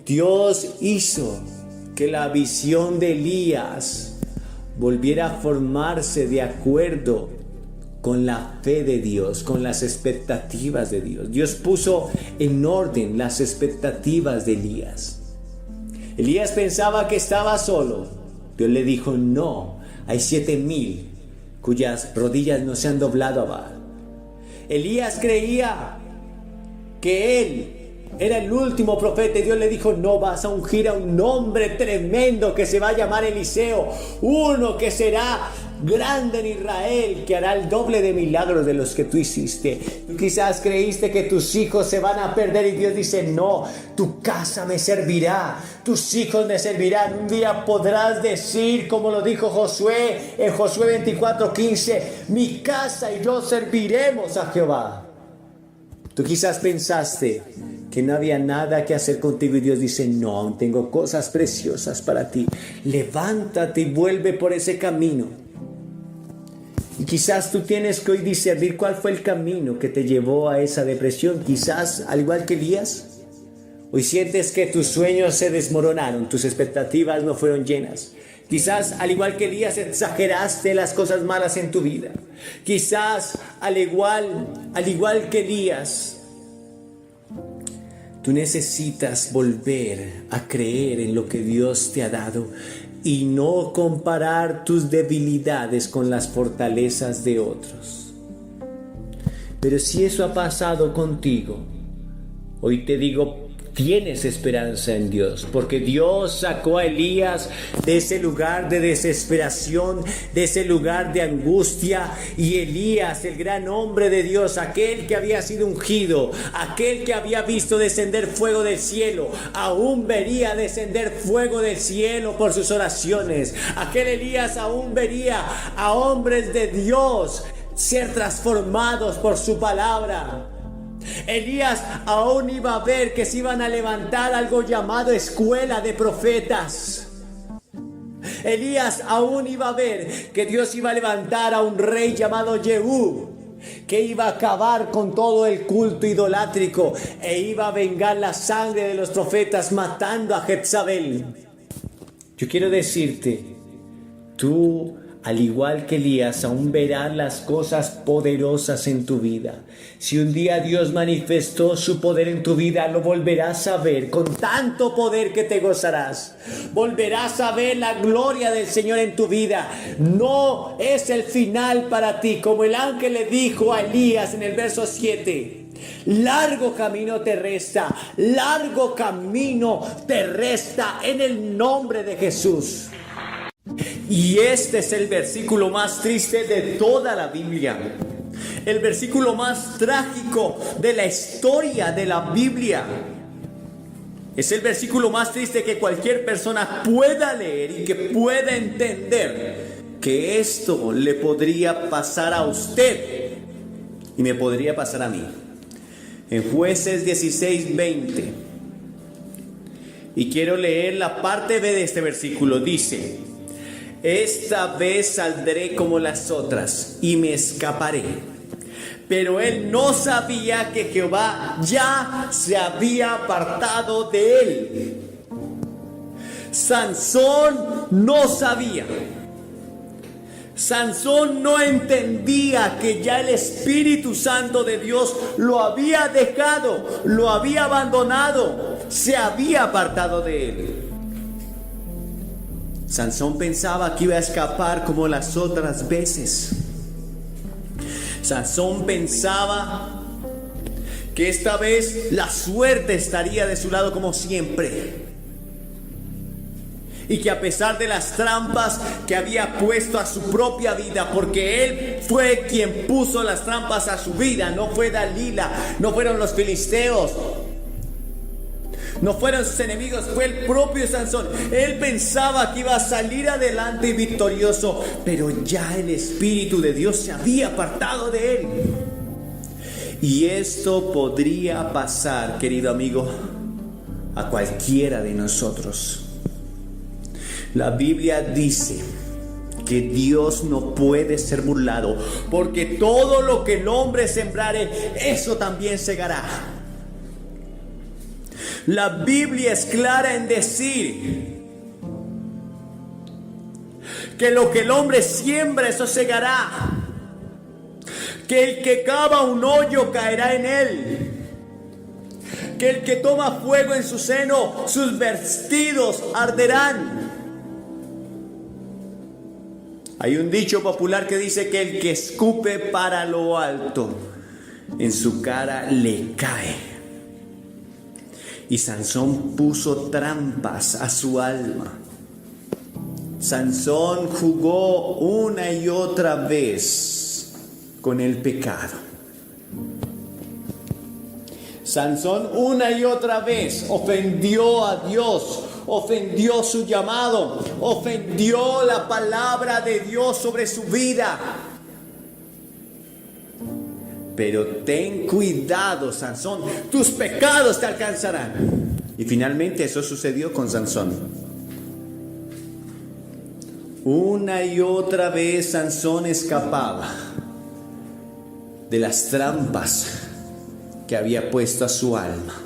Dios hizo que la visión de Elías volviera a formarse de acuerdo con la fe de Dios, con las expectativas de Dios. Dios puso en orden las expectativas de Elías. Elías pensaba que estaba solo. Dios le dijo: no, hay 7,000 cuyas rodillas no se han doblado a Baal. Elías creía que él era el último profeta, y Dios le dijo: no, vas a ungir a un hombre tremendo que se va a llamar Eliseo, uno que será grande en Israel, que hará el doble de milagros de los que tú hiciste. Tú quizás creíste que tus hijos se van a perder, y Dios dice: no, tu casa me servirá, tus hijos me servirán. Un día podrás decir, como lo dijo Josué en Josué 24:15: mi casa y yo serviremos a Jehová. Tú quizás pensaste que no había nada que hacer contigo, y Dios dice: no, aún tengo cosas preciosas para ti. Levántate y vuelve por ese camino. Y quizás tú tienes que hoy discernir cuál fue el camino que te llevó a esa depresión. Quizás, al igual que Elías, hoy sientes que tus sueños se desmoronaron, tus expectativas no fueron llenas. Quizás, al igual que Elías, exageraste las cosas malas en tu vida. Quizás, al igual que Elías, tú necesitas volver a creer en lo que Dios te ha dado y no comparar tus debilidades con las fortalezas de otros. Pero si eso ha pasado contigo, Hoy te digo, tienes esperanza en Dios, porque Dios sacó a Elías de ese lugar de desesperación, de ese lugar de angustia, y Elías, el gran hombre de Dios, aquel que había sido ungido, aquel que había visto descender fuego del cielo, aún vería descender fuego del cielo por sus oraciones. Aquel Elías aún vería a hombres de Dios ser transformados por su palabra. Elías aún iba a ver que se iban a levantar algo llamado escuela de profetas. Elías aún iba a ver que Dios iba a levantar a un rey llamado Jehú, que iba a acabar con todo el culto idolátrico e iba a vengar la sangre de los profetas matando a Jezabel. Yo quiero decirte, tú, al igual que Elías, aún verás las cosas poderosas en tu vida. Si un día Dios manifestó su poder en tu vida, lo volverás a ver con tanto poder que te gozarás. Volverás a ver la gloria del Señor en tu vida. No es el final para ti, como el ángel le dijo a Elías en el verso 7. Largo camino te resta, largo camino te resta en el nombre de Jesús. Y este es el versículo más triste de toda la Biblia. El versículo más trágico de la historia de la Biblia. Es el versículo más triste que cualquier persona pueda leer y que pueda entender que esto le podría pasar a usted y me podría pasar a mí. En Jueces 16:20. Y quiero leer la parte B de este versículo. Dice: esta vez saldré como las otras y me escaparé. Pero él no sabía que Jehová ya se había apartado de él. Sansón no sabía. Sansón no entendía que ya el Espíritu Santo de Dios lo había dejado, lo había abandonado, se había apartado de él. Sansón pensaba que iba a escapar como las otras veces. Sansón pensaba que esta vez la suerte estaría de su lado como siempre. Y que a pesar de las trampas que había puesto a su propia vida, porque él fue quien puso las trampas a su vida, no fue Dalila, no fueron los filisteos, no fueron sus enemigos, fue el propio Sansón. Él pensaba que iba a salir adelante y victorioso, pero ya el Espíritu de Dios se había apartado de él. Y esto podría pasar, querido amigo, a cualquiera de nosotros. La Biblia dice que Dios no puede ser burlado, porque todo lo que el hombre sembrare, eso también segará. La Biblia es clara en decir que lo que el hombre siembra, eso segará. Que el que cava un hoyo caerá en él. Que el que toma fuego en su seno, sus vestidos arderán. Hay un dicho popular que dice que el que escupe para lo alto, en su cara le cae. Y Sansón puso trampas a su alma. Sansón jugó una y otra vez con el pecado. Sansón una y otra vez ofendió a Dios, ofendió su llamado, ofendió la palabra de Dios sobre su vida. Pero ten cuidado, Sansón, tus pecados te alcanzarán. Y finalmente eso sucedió con Sansón. Una y otra vez Sansón escapaba de las trampas que había puesto a su alma,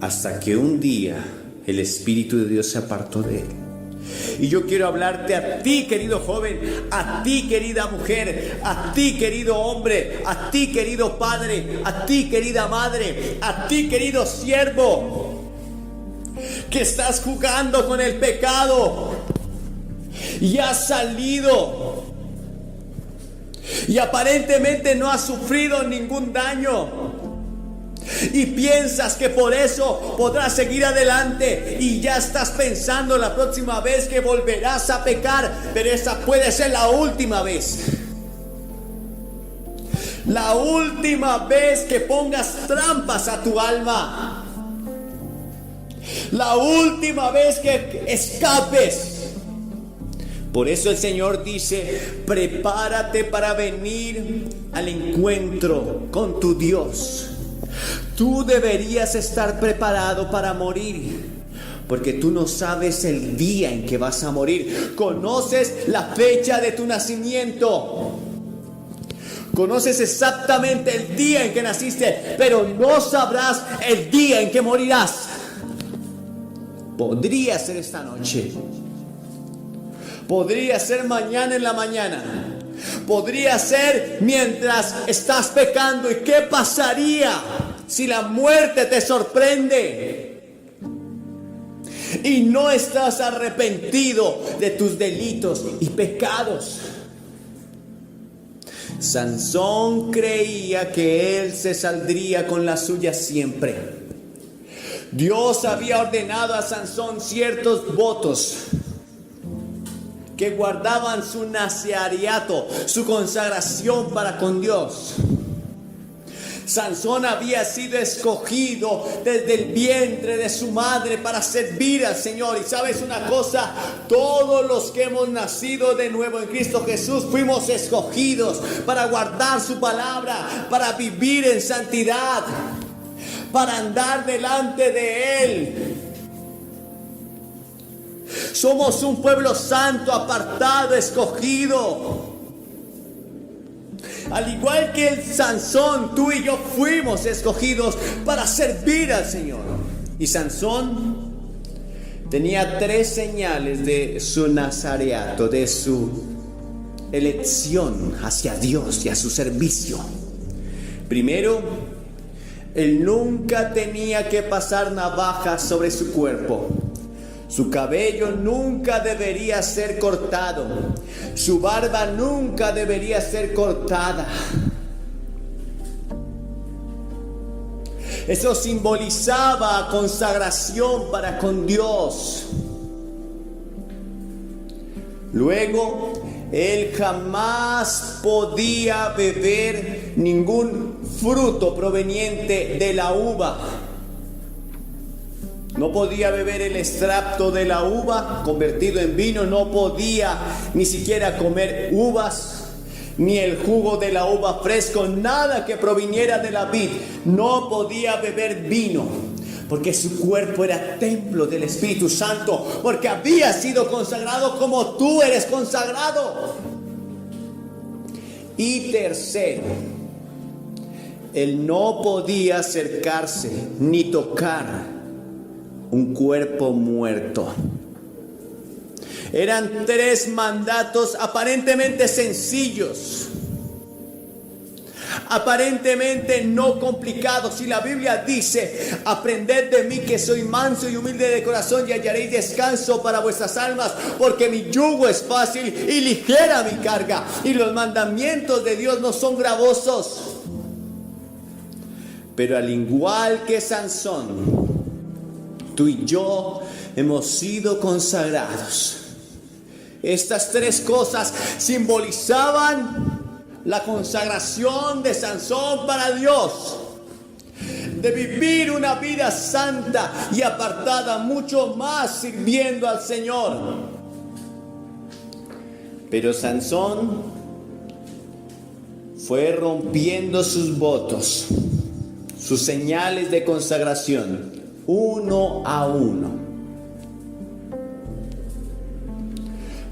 hasta que un día el Espíritu de Dios se apartó de él. Y yo quiero hablarte a ti, querido joven, a ti, querida mujer, a ti, querido hombre, a ti, querido padre, a ti, querida madre, a ti, querido siervo, que estás jugando con el pecado y has salido y aparentemente no has sufrido ningún daño. Y piensas que por eso podrás seguir adelante y ya estás pensando la próxima vez que volverás a pecar, pero esa puede ser la última vez. La última vez que pongas trampas a tu alma. La última vez que escapes. Por eso el Señor dice: prepárate para venir al encuentro con tu Dios. Tú deberías estar preparado para morir, porque tú no sabes el día en que vas a morir. Conoces la fecha de tu nacimiento. Conoces exactamente el día en que naciste, pero no sabrás el día en que morirás. Podría ser esta noche. Podría ser mañana en la mañana. Podría ser mientras estás pecando. ¿Y qué pasaría si la muerte te sorprende y no estás arrepentido de tus delitos y pecados? Sansón creía que él se saldría con la suya siempre. Dios había ordenado a Sansón ciertos votos que guardaban su nazareato, su consagración para con Dios. Sansón había sido escogido desde el vientre de su madre para servir al Señor. Y sabes una cosa, todos los que hemos nacido de nuevo en Cristo Jesús fuimos escogidos para guardar su palabra, para vivir en santidad, para andar delante de Él. Somos un pueblo santo, apartado, escogido. Al igual que el Sansón, tú y yo fuimos escogidos para servir al Señor. Y Sansón tenía 3 señales de su nazareato, de su elección hacia Dios y a su servicio. Primero, él nunca tenía que pasar navaja sobre su cuerpo. Su cabello nunca debería ser cortado. Su barba nunca debería ser cortada. Eso simbolizaba consagración para con Dios. Luego, él jamás podía beber ningún fruto proveniente de la uva. No podía beber el extracto de la uva convertido en vino. No podía ni siquiera comer uvas, ni el jugo de la uva fresco, nada que proviniera de la vid. No podía beber vino, porque su cuerpo era templo del Espíritu Santo, porque había sido consagrado como tú eres consagrado. Y tercero, él no podía acercarse ni tocar un cuerpo muerto. Eran 3 mandatos aparentemente sencillos, aparentemente no complicados. Y la Biblia dice: aprended de mí que soy manso y humilde de corazón, y hallaréis descanso para vuestras almas, porque mi yugo es fácil y ligera mi carga. Y los mandamientos de Dios no son gravosos. Pero al igual que Sansón, tú y yo hemos sido consagrados. Estas 3 cosas simbolizaban la consagración de Sansón para Dios, de vivir una vida santa y apartada, mucho más sirviendo al Señor. Pero Sansón fue rompiendo sus votos, sus señales de consagración, uno a uno.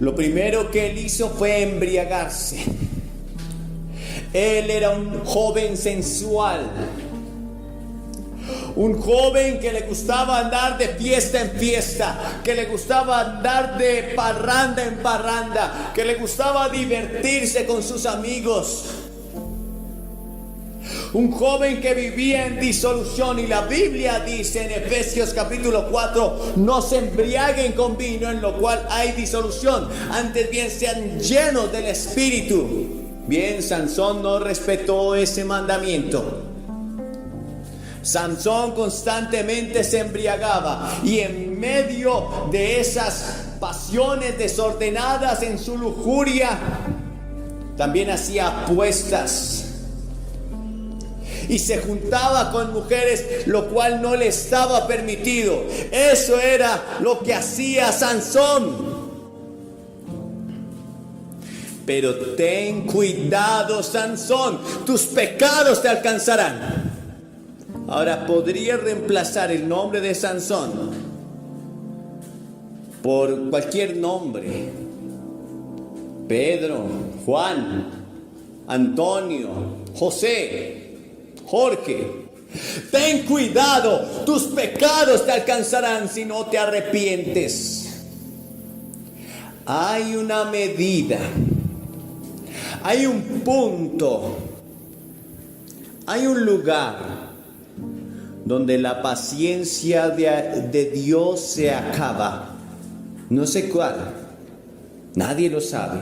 Lo primero que él hizo fue embriagarse. Él era un joven sensual, un joven que le gustaba andar de fiesta en fiesta, que le gustaba andar de parranda en parranda, que le gustaba divertirse con sus amigos. Un joven que vivía en disolución. Y la Biblia dice en Efesios capítulo 4: no se embriaguen con vino, en lo cual hay disolución, antes bien sean llenos del Espíritu. Bien, Sansón no respetó ese mandamiento. Sansón constantemente se embriagaba y en medio de esas pasiones desordenadas en su lujuria, también hacía apuestas y se juntaba con mujeres, lo cual no le estaba permitido. Eso era lo que hacía Sansón. Pero ten cuidado, Sansón, tus pecados te alcanzarán. Ahora, podría reemplazar el nombre de Sansón por cualquier nombre: Pedro, Juan, Antonio, José, Jorge. Ten cuidado, tus pecados te alcanzarán si no te arrepientes. Hay una medida, hay un punto, hay un lugar donde la paciencia de Dios se acaba. No sé cuál, nadie lo sabe.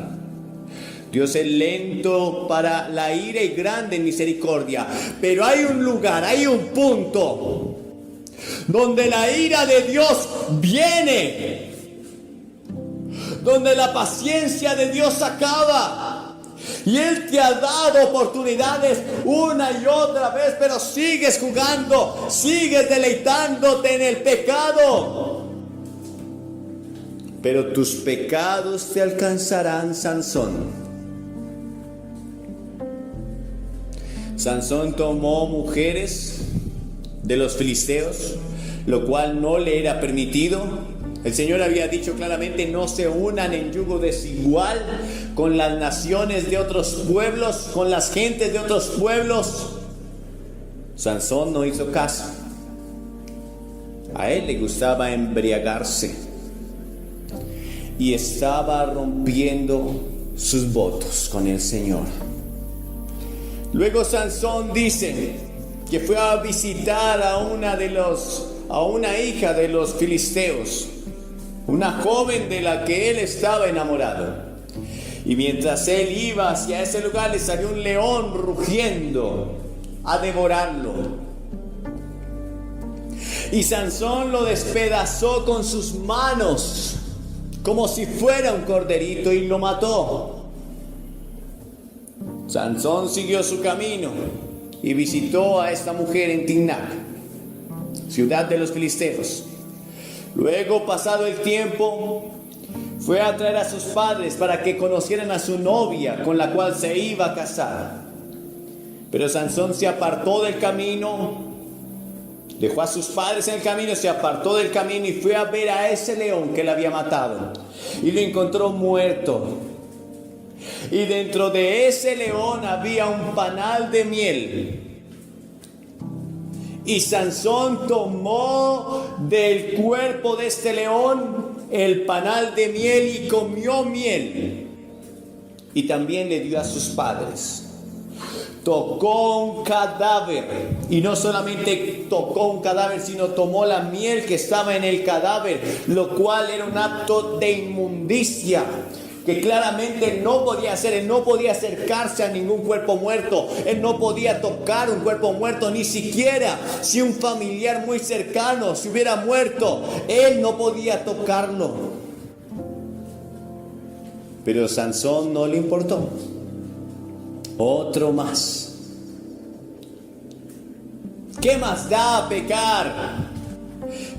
Dios es lento para la ira y grande en misericordia, pero hay un lugar, hay un punto donde la ira de Dios viene, donde la paciencia de Dios acaba. Y Él te ha dado oportunidades una y otra vez, pero sigues jugando, sigues deleitándote en el pecado. Pero tus pecados te alcanzarán, Sansón. Sansón tomó mujeres de los filisteos, lo cual no le era permitido. El Señor había dicho claramente: no se unan en yugo desigual con las naciones de otros pueblos, con las gentes de otros pueblos. Sansón no hizo caso. A él le gustaba embriagarse y estaba rompiendo sus votos con el Señor. Luego Sansón dice que fue a visitar a una hija de los filisteos, una joven de la que él estaba enamorado. Y mientras él iba hacia ese lugar, le salió un león rugiendo a devorarlo. Y Sansón lo despedazó con sus manos como si fuera un corderito y lo mató. Sansón siguió su camino y visitó a esta mujer en Timnac, ciudad de los filisteos. Luego, pasado el tiempo, fue a traer a sus padres para que conocieran a su novia con la cual se iba a casar. Pero Sansón se apartó del camino, dejó a sus padres en el camino, se apartó del camino y fue a ver a ese león que le había matado. Y lo encontró muerto. Y dentro de ese león había un panal de miel. Y Sansón tomó del cuerpo de este león el panal de miel y comió miel. Y también le dio a sus padres. Tocó un cadáver. Y no solamente tocó un cadáver, sino tomó la miel que estaba en el cadáver, lo cual era un acto de inmundicia que claramente él no podía hacer. Él no podía acercarse a ningún cuerpo muerto. Él no podía tocar un cuerpo muerto, ni siquiera si un familiar muy cercano se hubiera muerto. Él no podía tocarlo. Pero Sansón no le importó. Otro más. ¿Qué más da pecar?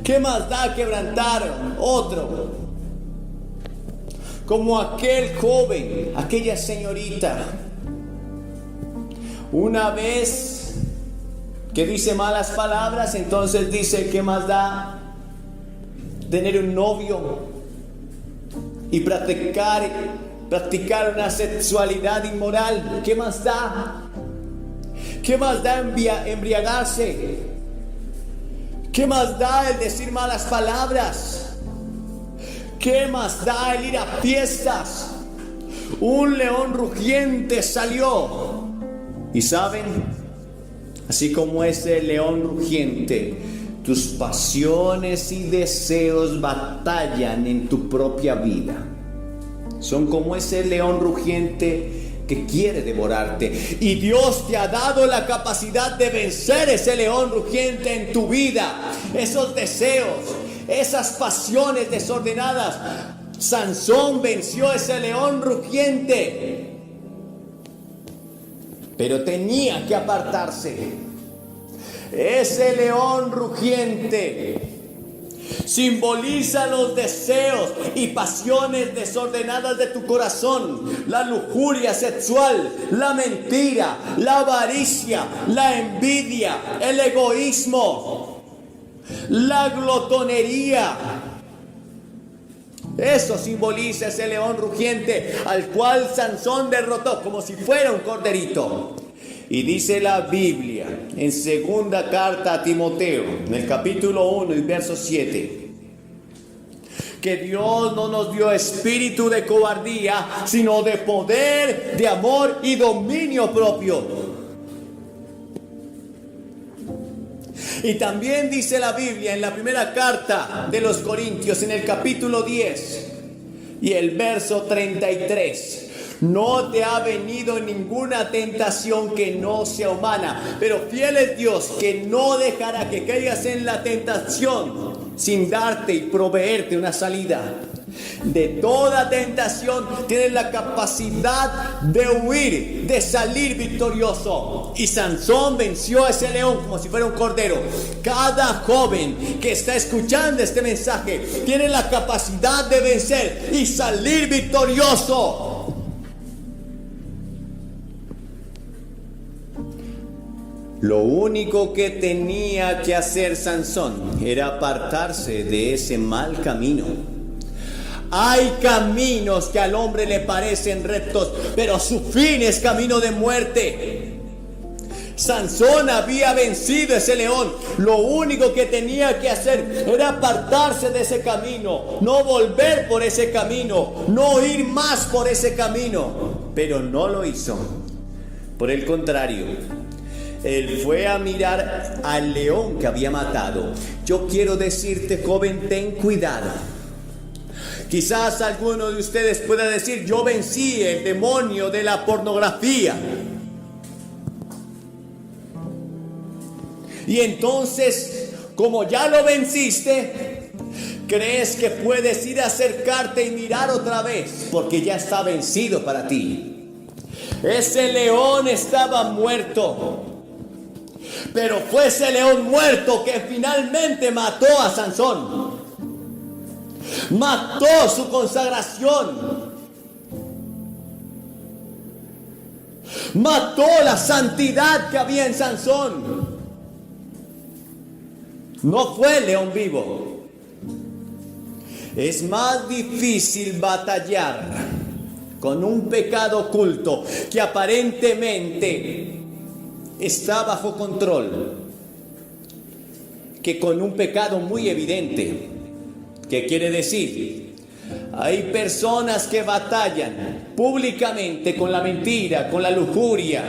¿Qué más da quebrantar? Otro. Como aquel joven, aquella señorita, una vez que dice malas palabras, entonces dice: ¿qué más da tener un novio y practicar una sexualidad inmoral? ¿Qué más da? ¿Qué más da embriagarse? ¿Qué más da el decir malas palabras? ¿Qué más da el ir a fiestas? Un león rugiente salió. Y saben, así como ese león rugiente, tus pasiones y deseos batallan en tu propia vida. Son como ese león rugiente que quiere devorarte. Y Dios te ha dado la capacidad de vencer ese león rugiente en tu vida, esos deseos, esas pasiones desordenadas. Sansón venció ese león rugiente, pero tenía que apartarse. Ese león rugiente simboliza los deseos y pasiones desordenadas de tu corazón, la lujuria sexual, la mentira, la avaricia, la envidia, el egoísmo, la glotonería. Eso simboliza ese león rugiente al cual Sansón derrotó como si fuera un corderito. Y dice la Biblia en segunda carta a Timoteo, en el capítulo 1 y verso 7, que Dios no nos dio espíritu de cobardía, sino de poder, de amor y dominio propio. Y también dice la Biblia en la primera carta de los Corintios, en el capítulo 10 y el verso 33, no te ha venido ninguna tentación que no sea humana, pero fiel es Dios que no dejará que caigas en la tentación sin darte y proveerte una salida. De toda tentación tienes la capacidad de huir, de salir victorioso. Y Sansón venció a ese león como si fuera un cordero. Cada joven que está escuchando este mensaje tiene la capacidad de vencer y salir victorioso. Lo único que tenía que hacer Sansón era apartarse de ese mal camino. Hay caminos que al hombre le parecen rectos, pero su fin es camino de muerte. Sansón había vencido ese león. Lo único que tenía que hacer era apartarse de ese camino, no volver por ese camino, no ir más por ese camino. Pero no lo hizo. Por el contrario, él fue a mirar al león que había matado. Yo quiero decirte, joven, ten cuidado. Quizás alguno de ustedes pueda decir, yo vencí el demonio de la pornografía. Y entonces, como ya lo venciste, crees que puedes ir a acercarte y mirar otra vez, porque ya está vencido para ti. Ese león estaba muerto. Pero fue ese león muerto que finalmente mató a Sansón. Mató su consagración. Mató la santidad que había en Sansón. No fue el león vivo. Es más difícil batallar con un pecado oculto que aparentemente está bajo control, que con un pecado muy evidente. ¿Qué quiere decir? Hay personas que batallan públicamente con la mentira, con la lujuria,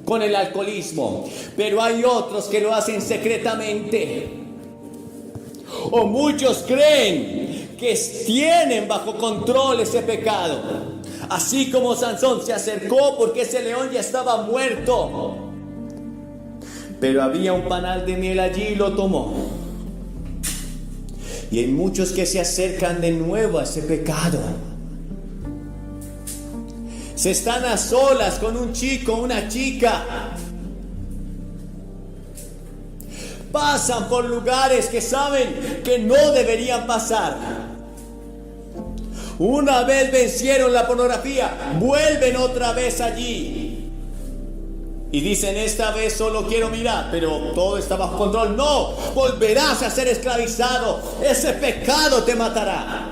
con el alcoholismo, pero hay otros que lo hacen secretamente. O muchos creen que tienen bajo control ese pecado. Así como Sansón se acercó porque ese león ya estaba muerto, pero había un panal de miel allí y lo tomó. Y hay muchos que se acercan de nuevo a ese pecado. Se están a solas con un chico, una chica. Pasan por lugares que saben que no deberían pasar. Una vez vencieron la pornografía, vuelven otra vez allí. Y dicen, esta vez solo quiero mirar, pero todo está bajo control. No, volverás a ser esclavizado. Ese pecado te matará.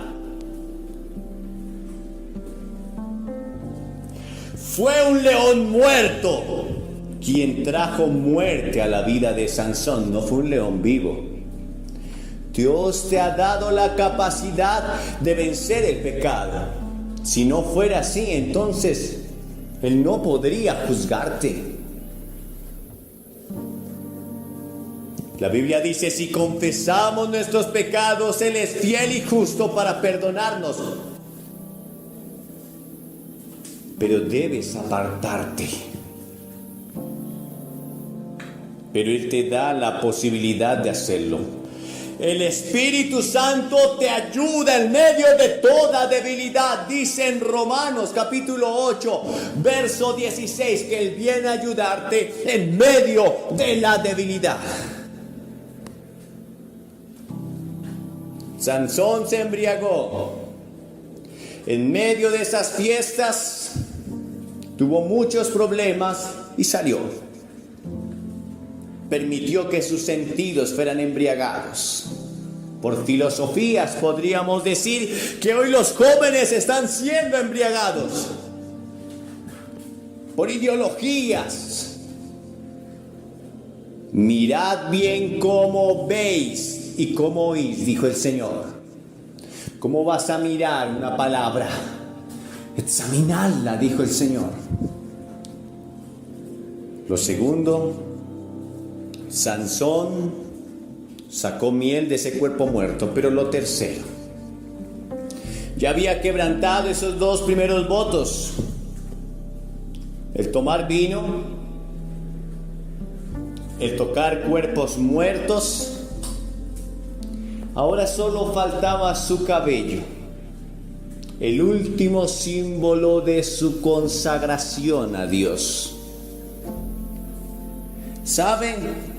Fue un león muerto quien trajo muerte a la vida de Sansón, no fue un león vivo. Dios te ha dado la capacidad de vencer el pecado. Si no fuera así, entonces Él no podría juzgarte. La Biblia dice, si confesamos nuestros pecados, Él es fiel y justo para perdonarnos. pero debes apartarte. Pero Él te da la posibilidad de hacerlo. El Espíritu Santo te ayuda en medio de toda debilidad. Dice en Romanos capítulo 8, verso 16, que Él viene a ayudarte en medio de la debilidad. Sansón se embriagó. En medio de esas fiestas tuvo muchos problemas y salió. Permitió que sus sentidos fueran embriagados. Por filosofías podríamos decir que hoy los jóvenes están siendo embriagados. Por ideologías. Mirad bien cómo veis y cómo oís, dijo el Señor. ¿Cómo vas a mirar una palabra? Examinadla, dijo el Señor. Lo segundo, Sansón sacó miel de ese cuerpo muerto. Pero lo tercero, ya había quebrantado esos 2 primeros votos: el tomar vino, el tocar cuerpos muertos. Ahora solo faltaba su cabello, el último símbolo de su consagración a Dios. ¿Saben?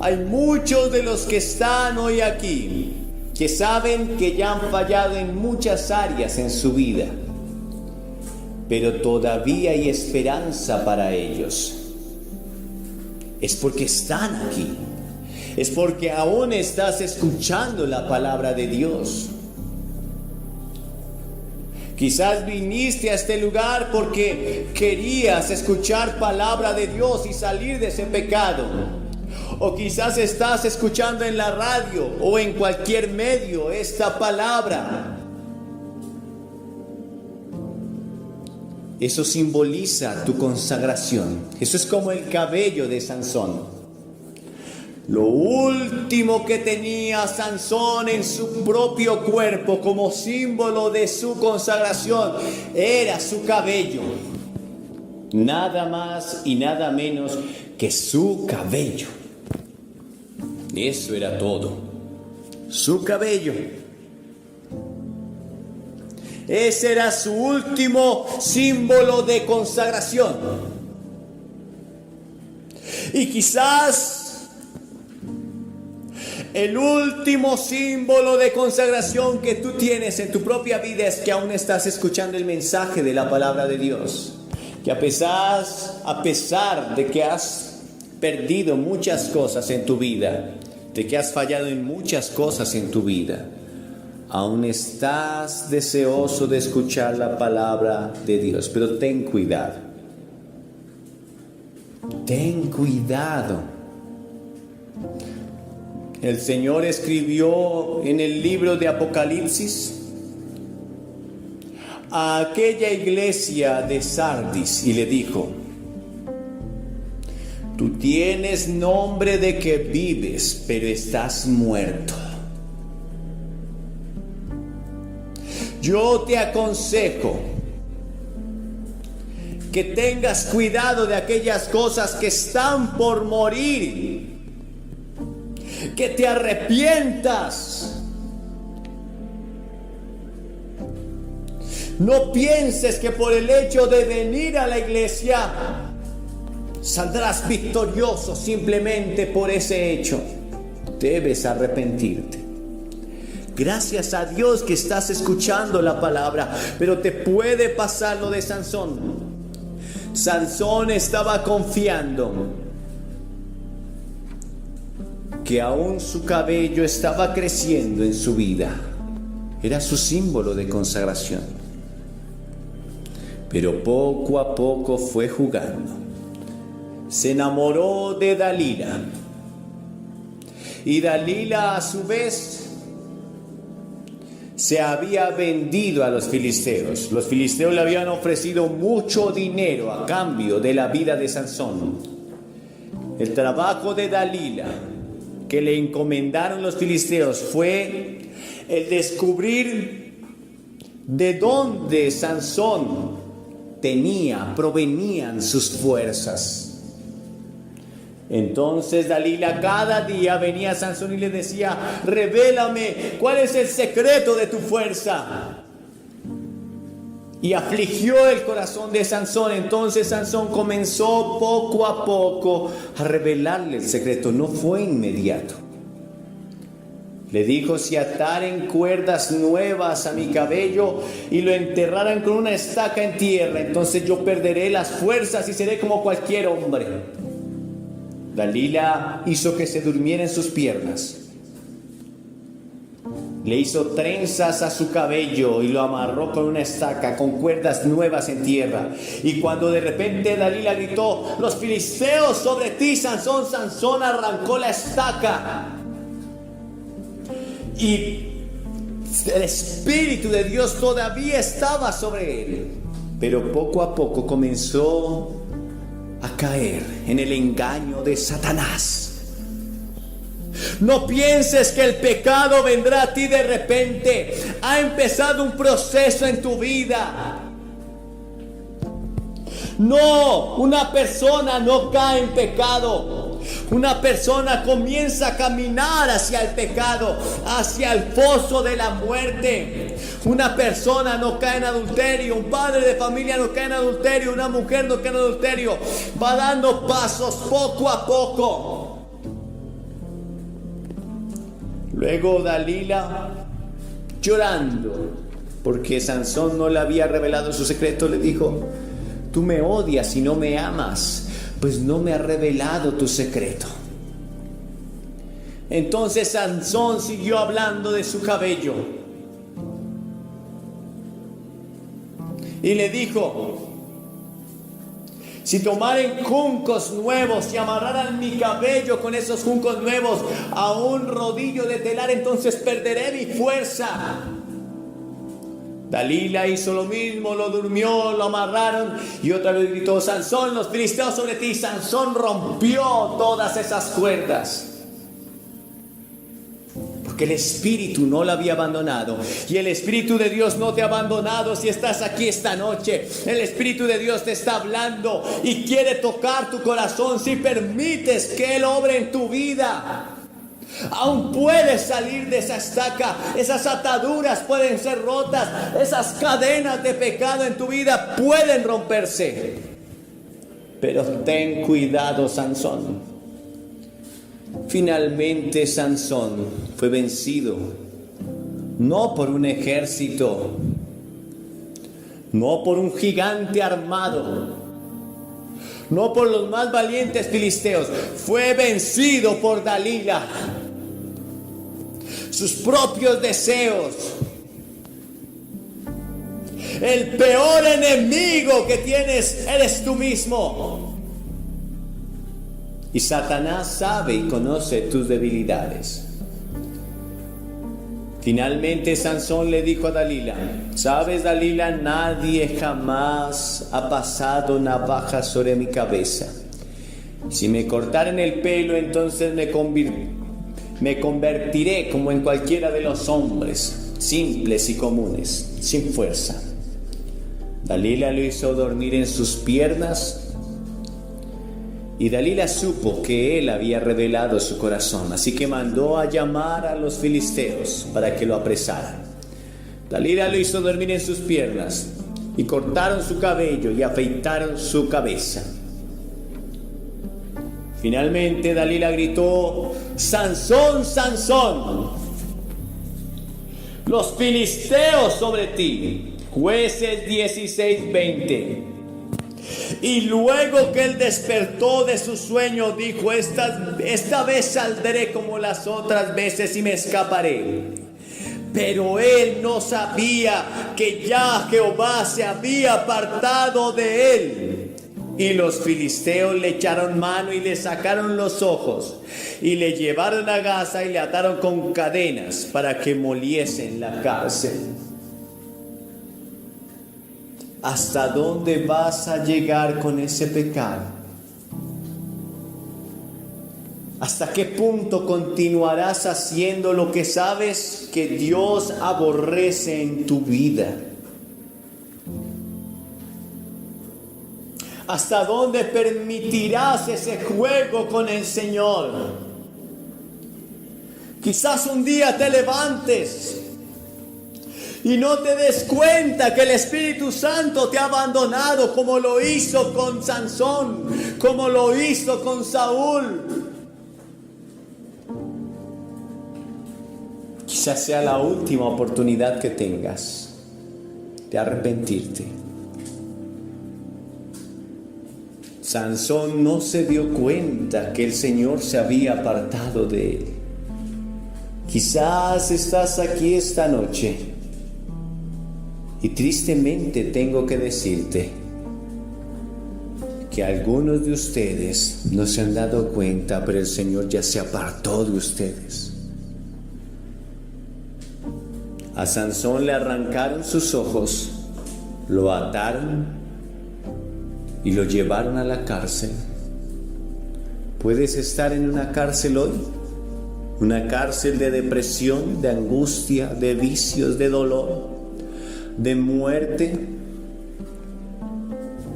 Hay muchos de los que están hoy aquí que saben que ya han fallado en muchas áreas en su vida, pero todavía hay esperanza para ellos. Es porque están aquí. Es porque aún estás escuchando la palabra de Dios. Quizás viniste a este lugar porque querías escuchar palabra de Dios y salir de ese pecado. O quizás estás escuchando en la radio o en cualquier medio esta palabra. Eso simboliza tu consagración. Eso es como el cabello de Sansón. Lo último que tenía Sansón en su propio cuerpo como símbolo de su consagración era su cabello. Nada más y nada menos que su cabello. Eso era todo. Su cabello. Ese era su último símbolo de consagración. Y quizás el último símbolo de consagración que tú tienes en tu propia vida es que aún estás escuchando el mensaje de la palabra de Dios. Que a pesar de que has perdido muchas cosas en tu vida, de que has fallado en muchas cosas en tu vida, aún estás deseoso de escuchar la palabra de Dios. Pero ten cuidado. Ten cuidado. El Señor escribió en el libro de Apocalipsis a aquella iglesia de Sardis y le dijo: tú tienes nombre de que vives, pero estás muerto. Yo te aconsejo que tengas cuidado de aquellas cosas que están por morir, que te arrepientas. No pienses que por el hecho de venir a la iglesia saldrás victorioso simplemente por ese hecho. Debes arrepentirte. Gracias a Dios que estás escuchando la palabra, pero te puede pasar lo de Sansón. Sansón estaba confiando que aún su cabello estaba creciendo en su vida. Era su símbolo de consagración. Pero poco a poco fue jugando. Se enamoró de Dalila. Y Dalila a su vez se había vendido a los filisteos. Los filisteos le habían ofrecido mucho dinero a cambio de la vida de Sansón. El trabajo de Dalila que le encomendaron los filisteos fue el descubrir de dónde Sansón provenían sus fuerzas. Entonces Dalila cada día venía a Sansón y le decía: revélame cuál es el secreto de tu fuerza. Y afligió el corazón de Sansón. Entonces Sansón comenzó poco a poco a revelarle el secreto. No fue inmediato. Le dijo: si ataren cuerdas nuevas a mi cabello y lo enterraran con una estaca en tierra, entonces yo perderé las fuerzas y seré como cualquier hombre. Dalila hizo que se durmiera en sus piernas. Le hizo trenzas a su cabello y lo amarró con una estaca, con cuerdas nuevas en tierra. Y cuando de repente Dalila gritó: los filisteos sobre ti, Sansón, Sansón arrancó la estaca. Y el Espíritu de Dios todavía estaba sobre él. Pero poco a poco comenzó a caer en el engaño de Satanás. No pienses que el pecado vendrá a ti de repente. Ha empezado un proceso en tu vida. No, una persona no cae en pecado. Una persona comienza a caminar hacia el pecado, hacia el pozo de la muerte. Una persona no cae en adulterio, un padre de familia no cae en adulterio, una mujer no cae en adulterio. Va dando pasos poco a poco. Luego Dalila, llorando porque Sansón no le había revelado su secreto, le dijo: tú me odias y no me amas, pues no me has revelado tu secreto. Entonces Sansón siguió hablando de su cabello y le dijo: si tomaren juncos nuevos y amarraran mi cabello con esos juncos nuevos a un rodillo de telar, entonces perderé mi fuerza. Dalila hizo lo mismo, lo durmió, lo amarraron y otra vez gritó: Sansón, los filisteos sobre ti. Sansón rompió todas esas cuerdas, porque el Espíritu no lo había abandonado. Y el Espíritu de Dios no te ha abandonado. Si estás aquí esta noche, el Espíritu de Dios te está hablando y quiere tocar tu corazón. Si permites que Él obre en tu vida, aún puedes salir de esa estaca. Esas ataduras pueden ser rotas. Esas cadenas de pecado en tu vida pueden romperse. Pero ten cuidado, Sansón. Finalmente Sansón fue vencido, no por un ejército, no por un gigante armado, no por los más valientes filisteos. Fue vencido por Dalila, sus propios deseos. El peor enemigo que tienes eres tú mismo. Y Satanás sabe y conoce tus debilidades. Finalmente Sansón le dijo a Dalila: ¿sabes, Dalila? Nadie jamás ha pasado navaja sobre mi cabeza. Si me cortaran el pelo, entonces me convertiré como en cualquiera de los hombres, simples y comunes, sin fuerza. Dalila lo hizo dormir en sus piernas. Y Dalila supo que él había revelado su corazón, así que mandó a llamar a los filisteos para que lo apresaran. Dalila lo hizo dormir en sus piernas y cortaron su cabello y afeitaron su cabeza. Finalmente Dalila gritó: Sansón, Sansón, los filisteos sobre ti. Jueces 16:20. Y luego que él despertó de su sueño, dijo: esta vez saldré como las otras veces y me escaparé. Pero él no sabía que ya Jehová se había apartado de él. Y los filisteos le echaron mano y le sacaron los ojos y le llevaron a Gaza y le ataron con cadenas para que moliese en la cárcel. ¿Hasta dónde vas a llegar con ese pecado? ¿Hasta qué punto continuarás haciendo lo que sabes que Dios aborrece en tu vida? ¿Hasta dónde permitirás ese juego con el Señor? Quizás un día te levantes y no te des cuenta que el Espíritu Santo te ha abandonado, como lo hizo con Sansón, como lo hizo con Saúl. Quizás sea la última oportunidad que tengas de arrepentirte. Sansón no se dio cuenta que el Señor se había apartado de él. Quizás estás aquí esta noche y tristemente tengo que decirte que algunos de ustedes no se han dado cuenta, pero el Señor ya se apartó de ustedes. A Sansón le arrancaron sus ojos, lo ataron y lo llevaron a la cárcel. Puedes estar en una cárcel hoy, una cárcel de depresión, de angustia, de vicios, de dolor, de muerte.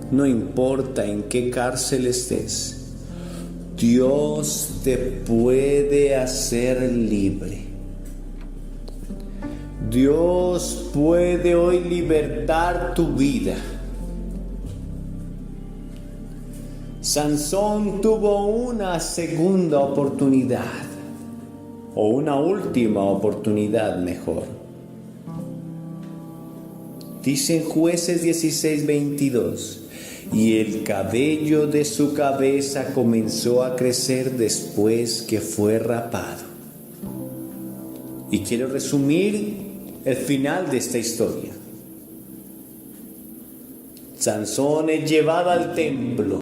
No importa en qué cárcel estés, Dios te puede hacer libre. Dios puede hoy libertar tu vida. Sansón tuvo una segunda oportunidad, o una última oportunidad mejor. Dice en Jueces 16:22, y el cabello de su cabeza comenzó a crecer después que fue rapado. Y quiero resumir el final de esta historia. Sansón es llevado al templo.